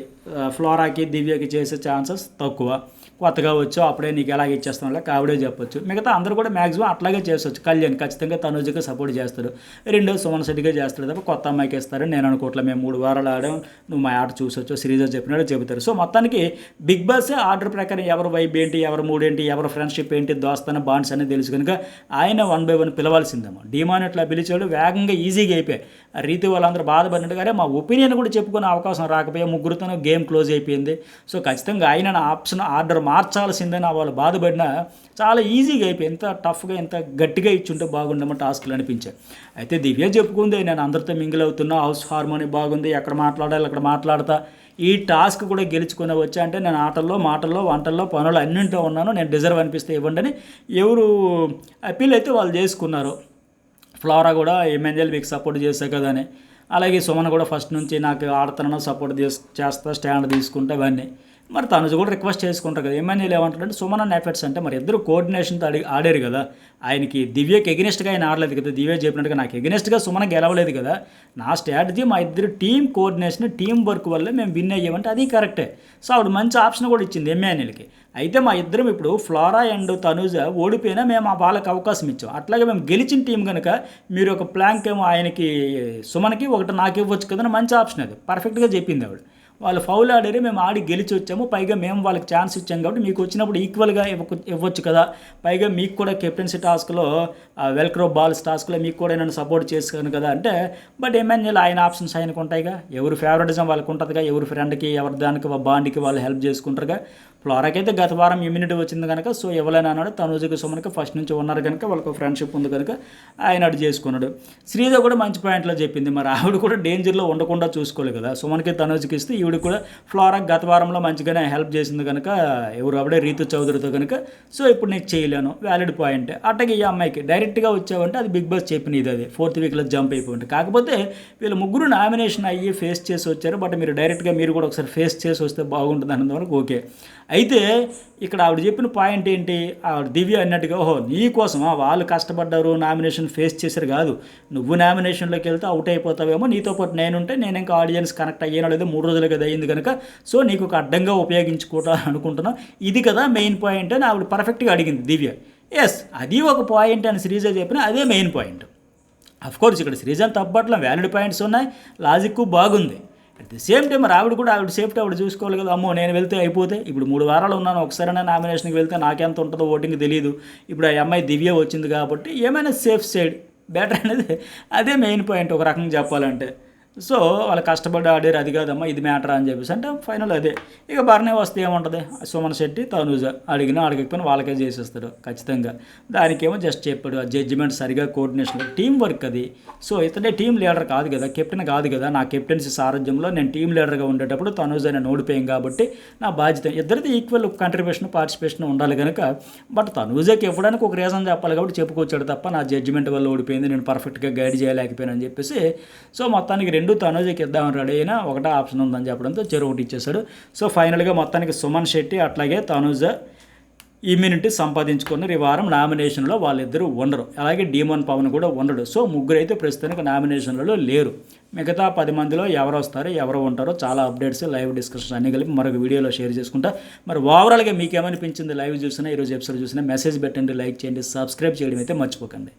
ఫ్లోరాకి దివ్యకి చేసే ఛాన్సెస్ తక్కువ. కొత్తగా వచ్చో అప్పుడే నీకు ఎలాగ ఇచ్చేస్తాం లేక ఆవిడే చెప్పొచ్చు. మిగతా అందరూ కూడా మ్యాక్సిమం అట్లాగే చేసొచ్చు. కళ్యాణ్ ఖచ్చితంగా తనూజగా సపోర్ట్ చేస్తాడు, రెండో సుమన్ శెట్టిగా చేస్తాడు తప్ప కొత్త అమ్మాయికి ఇస్తారని నేను అనుకోవట్లే. మేము 3 వారాలు ఆడాం, నువ్వు మా ఆట చూసొచ్చు శ్రీజ చెప్పినాడు చెబుతారు. సో మొత్తానికి బిగ్ బాసే ఆర్డర్ ప్రకారం ఎవరు వైబ్ ఏంటి, ఎవరు మూడ్ ఏంటి, ఎవరు ఫ్రెండ్షిప్ ఏంటి, దోస్తాన బాండ్స్ అనేది తెలుసు కనుక ఆయన 1 by 1 పిలవాల్సిందేమో. డిమాన్ ఇట్లా పిలిచాడు వేగంగా ఈజీగా అయిపోయాయి. రీతి వాళ్ళందరూ బాధపడినట్టుగానే మా ఒపీనియన్ కూడా చెప్పుకునే అవకాశం రాకపోయా, ముగ్గురితోనూ గేమ్ క్లోజ్ అయిపోయింది. సో ఖచ్చితంగా ఆయన ఆప్షన్ ఆర్డర్ మార్చాల్సిందని వాళ్ళు బాధపడినా చాలా ఈజీగా అయిపోయి ఎంత టఫ్గా ఎంత గట్టిగా ఇచ్చుంటే బాగుండమో టాస్క్లు అనిపించాయి. అయితే దివ్య చెప్పుకుంది నేను అందరితో మింగిల్ అవుతున్నా, హౌస్ హార్మోనీ బాగుంది, ఎక్కడ మాట్లాడాలి అక్కడ మాట్లాడతా, ఈ టాస్క్ కూడా గెలుచుకుని వచ్చా అంటే నేను ఆటల్లో మాటల్లో వంటల్లో పనులు అన్నింటిలో ఉన్నాను, నేను డిజర్వ్ అనిపిస్తే ఇవ్వండి అని ఎవరు అప్పీల్ అయితే వాళ్ళు చేసుకున్నారు. ఫ్లోరా కూడా ఎమ్మెన్యేల్ మీకు సపోర్ట్ చేశా కదా అని, అలాగే సుమన్ కూడా ఫస్ట్ నుంచి నాకు ఆడుతున్నా సపోర్ట్ చేస్తా స్టాండ్ తీసుకుంటా ఇవన్నీ. మరి తనుజు కూడా రిక్వెస్ట్ చేసుకుంటారు కదా. ఎమ్మెన్యేలు ఏమంటారంటే సుమన్ అండ్ ఎఫర్ట్స్ అంటే మరి ఇద్దరు కోఆర్డినేషన్తో ఆడారు కదా. ఆయనకి దివ్యకి ఎగెనిస్ట్గా ఆయన ఆడలేదు కదా. దివ్య చెప్పినట్టుగా నాకు ఎగెనిస్ట్గా సుమన్ గెలవలేదు కదా. నా స్ట్రాటజీ మా ఇద్దరు టీం కోఆర్డినేషన్ టీం వర్క్ వల్లే మేము విన్ అయ్యామంటే అది కరెక్టే. సో ఆవిడ మంచి ఆప్షన్ కూడా ఇచ్చింది ఎమ్మెన్యేలకి. అయితే మా ఇద్దరం ఇప్పుడు ఫ్లోరా అండ్ తనూజ ఓడిపోయినా మేము వాళ్ళకి అవకాశం ఇచ్చాం. అట్లాగే మేము గెలిచిన టీం కనుక మీరు ఒక ప్లాంక్ ఏమో ఆయనకి సుమన్కి ఒకటి నాకు ఇవ్వచ్చు కదని మంచి ఆప్షన్ అది పర్ఫెక్ట్గా చెప్పింది ఆవిడ. వాళ్ళు ఫౌల్ ఆడారు, మేము ఆడి గెలిచి వచ్చాము, పైగా మేము వాళ్ళకి ఛాన్స్ ఇచ్చాం కాబట్టి మీకు వచ్చినప్పుడు ఈక్వల్గా ఇవ్వచ్చు కదా. పైగా మీకు కూడా కెప్టెన్సీ టాస్క్లో వెల్క్రో బాల్స్ టాస్క్లో మీకు కూడా నన్ను సపోర్ట్ చేశాను కదా అంటే, బట్ ఎమ్మెన్యేలు ఆయన ఆప్షన్స్ ఆయనకు ఉంటాయిగా, ఎవరు ఫేవరెటిజం వాళ్ళకి ఉంటుందిగా, ఎవరు ఫ్రెండ్కి ఎవరి దానికి బాండ్కి వాళ్ళు హెల్ప్ చేసుకుంటారుగా. ఫ్లోరాకి అయితే గత వారం ఇమ్యూనిటీ వచ్చింది కనుక సో ఇవ్వలేని అన్నాడు. తనూజకి సుమన్కి ఫస్ట్ నుంచి ఉన్నారు కనుక వాళ్ళకు ఫ్రెండ్షిప్ ఉంది కనుక ఆయన అటు చేసుకున్నాడు. శ్రీజ కూడా మంచి పాయింట్లో చెప్పింది, మరి ఆవిడ కూడా డేంజర్లో ఉండకుండా చూసుకోలేదు కదా. సుమన్కి తనూజకి ఇస్తే ఈవిడ కూడా ఫ్లోరాకి గత వారంలో మంచిగానే హెల్ప్ చేసింది కనుక ఎవరు అప్పుడే రీతు చౌదరితో కనుక సో ఇప్పుడు నేను చేయలేను, వ్యాలిడ్ పాయింట్. అట్టగా ఈ అమ్మాయికి డైరెక్ట్గా వచ్చావంటే అది బిగ్ బాస్ చెప్పినది, అది 4th వీక్లో జంప్ అయిపోయింది. కాకపోతే వీళ్ళు ముగ్గురు నామినేషన్ అయ్యి ఫేస్ చేసి వచ్చారు, బట్ మీరు డైరెక్ట్గా మీరు కూడా ఒకసారి ఫేస్ చేసి వస్తే బాగుంటుంది అన్నది వరకు ఓకే. అయితే ఇక్కడ ఆవిడ చెప్పిన పాయింట్ ఏంటి, ఆవిడ దివ్య అన్నట్టుగా ఓహో నీ కోసమా వాళ్ళు కష్టపడ్డారు నామినేషన్ ఫేస్ చేశారు కాదు, నువ్వు నామినేషన్లోకి వెళ్తే అవుట్ అయిపోతావేమో, నీతో పాటు నేనుంటే నేను ఇంకా ఆడియన్స్ కనెక్ట్ అయ్యానో లేదో 3 రోజులు కదా అయింది కనుక సో నీకు ఒక అడ్డంగా ఉపయోగించుకోవటం అనుకుంటున్నావు, ఇది కదా మెయిన్ పాయింట్ అని ఆవిడ పర్ఫెక్ట్గా అడిగింది దివ్య. ఎస్ అది ఒక పాయింట్ అని శ్రీజ చెప్పిన అదే మెయిన్ పాయింట్. కోర్స్ ఇక్కడ శ్రీజాన్ తప్పట్ల వ్యాలిడ్ పాయింట్స్ ఉన్నాయి, లాజిక్ బాగుంది. అట్ ది సేమ్ టైం మరి ఆవిడ సేఫ్టీ ఆవిడ చూసుకోవాలి కదా. అమ్మో నేను వెళ్తే అయిపోతే, ఇప్పుడు 3 వారాలు ఉన్నాను, ఒకసారైనా నామినేషన్కి వెళ్తే నాకెంత ఉంటుందో ఓటింగ్ తెలియదు. ఇప్పుడు ఆ అమ్మాయి దివ్య వచ్చింది కాబట్టి ఏమైనా సేఫ్ సైడ్ బెటర్ అనేది అదే మెయిన్ పాయింట్ ఒక రకంగా చెప్పాలంటే. సో వాళ్ళు కష్టపడి ఆడారు, అది కాదమ్మా ఇది మ్యాటర్ అని చెప్పేసి అంటే ఫైనల్ అదే. ఇక బర్నే వస్తే ఏముంటుంది, సుమన్ శెట్టి తనూజ అడగకపోయినా వాళ్ళకే చేసేస్తాడు ఖచ్చితంగా. దానికేమో జస్ట్ చెప్పాడు ఆ జడ్జిమెంట్ సరిగా కోఆర్డినేషన్, టీం వర్క్ అది. సో ఇతనే టీం లీడర్ కాదు కదా, కెప్టెన్ కాదు కదా. నా కెప్టెన్సీ సారథ్యంలో నేను టీం లీడర్గా ఉండేటప్పుడు తనూజ నేను ఓడిపోయాం కాబట్టి నా బాధ్యత, ఇద్దరిది ఈక్వల్ కంట్రిబ్యూషన్ పార్టిసిపేషన్ ఉండాలి కనుక. బట్ తనూజకి ఇవ్వడానికి ఒక రీజన్ చెప్పాలి కాబట్టి చెప్పుకొచ్చాడు తప్ప నా జడ్జిమెంట్ వల్ల ఓడిపోయింది, నేను పర్ఫెక్ట్గా గైడ్ చేయలేకపోయాను అని చెప్పేసి. సో మొత్తానికి 2 తనూజకి ఇద్దామని రెడీ అయినా ఒకటే ఆప్షన్ ఉందని చెప్పడంతో ఒకటి ఇచ్చేశాడు. సో ఫైనల్గా మొత్తానికి సుమన్ శెట్టి అట్లాగే తనూజ ఇమ్యూనిటీ సంపాదించుకున్నారు. ఈ వారం నామినేషన్లో వాళ్ళిద్దరూ ఉండరు, అలాగే డీమోన్ పవన్ కూడా ఉండడు. సో ముగ్గురు అయితే ప్రస్తుతానికి నామినేషన్లలో లేరు. మిగతా 10 మందిలో ఎవరు వస్తారో ఎవరు ఉంటారో చాలా అప్డేట్స్ లైవ్ డిస్కషన్స్ అన్ని కలిపి మరొక వీడియోలో షేర్ చేసుకుంటా. మరి ఓవరాల్గా మీకు ఏమనిపించింది లైవ్ చూసినా ఈరోజు ఎపిసోడ్ చూసినా మెసేజ్ పెట్టండి, లైక్ చేయండి, సబ్స్క్రైబ్ చేయడం అయితే మర్చిపోకండి.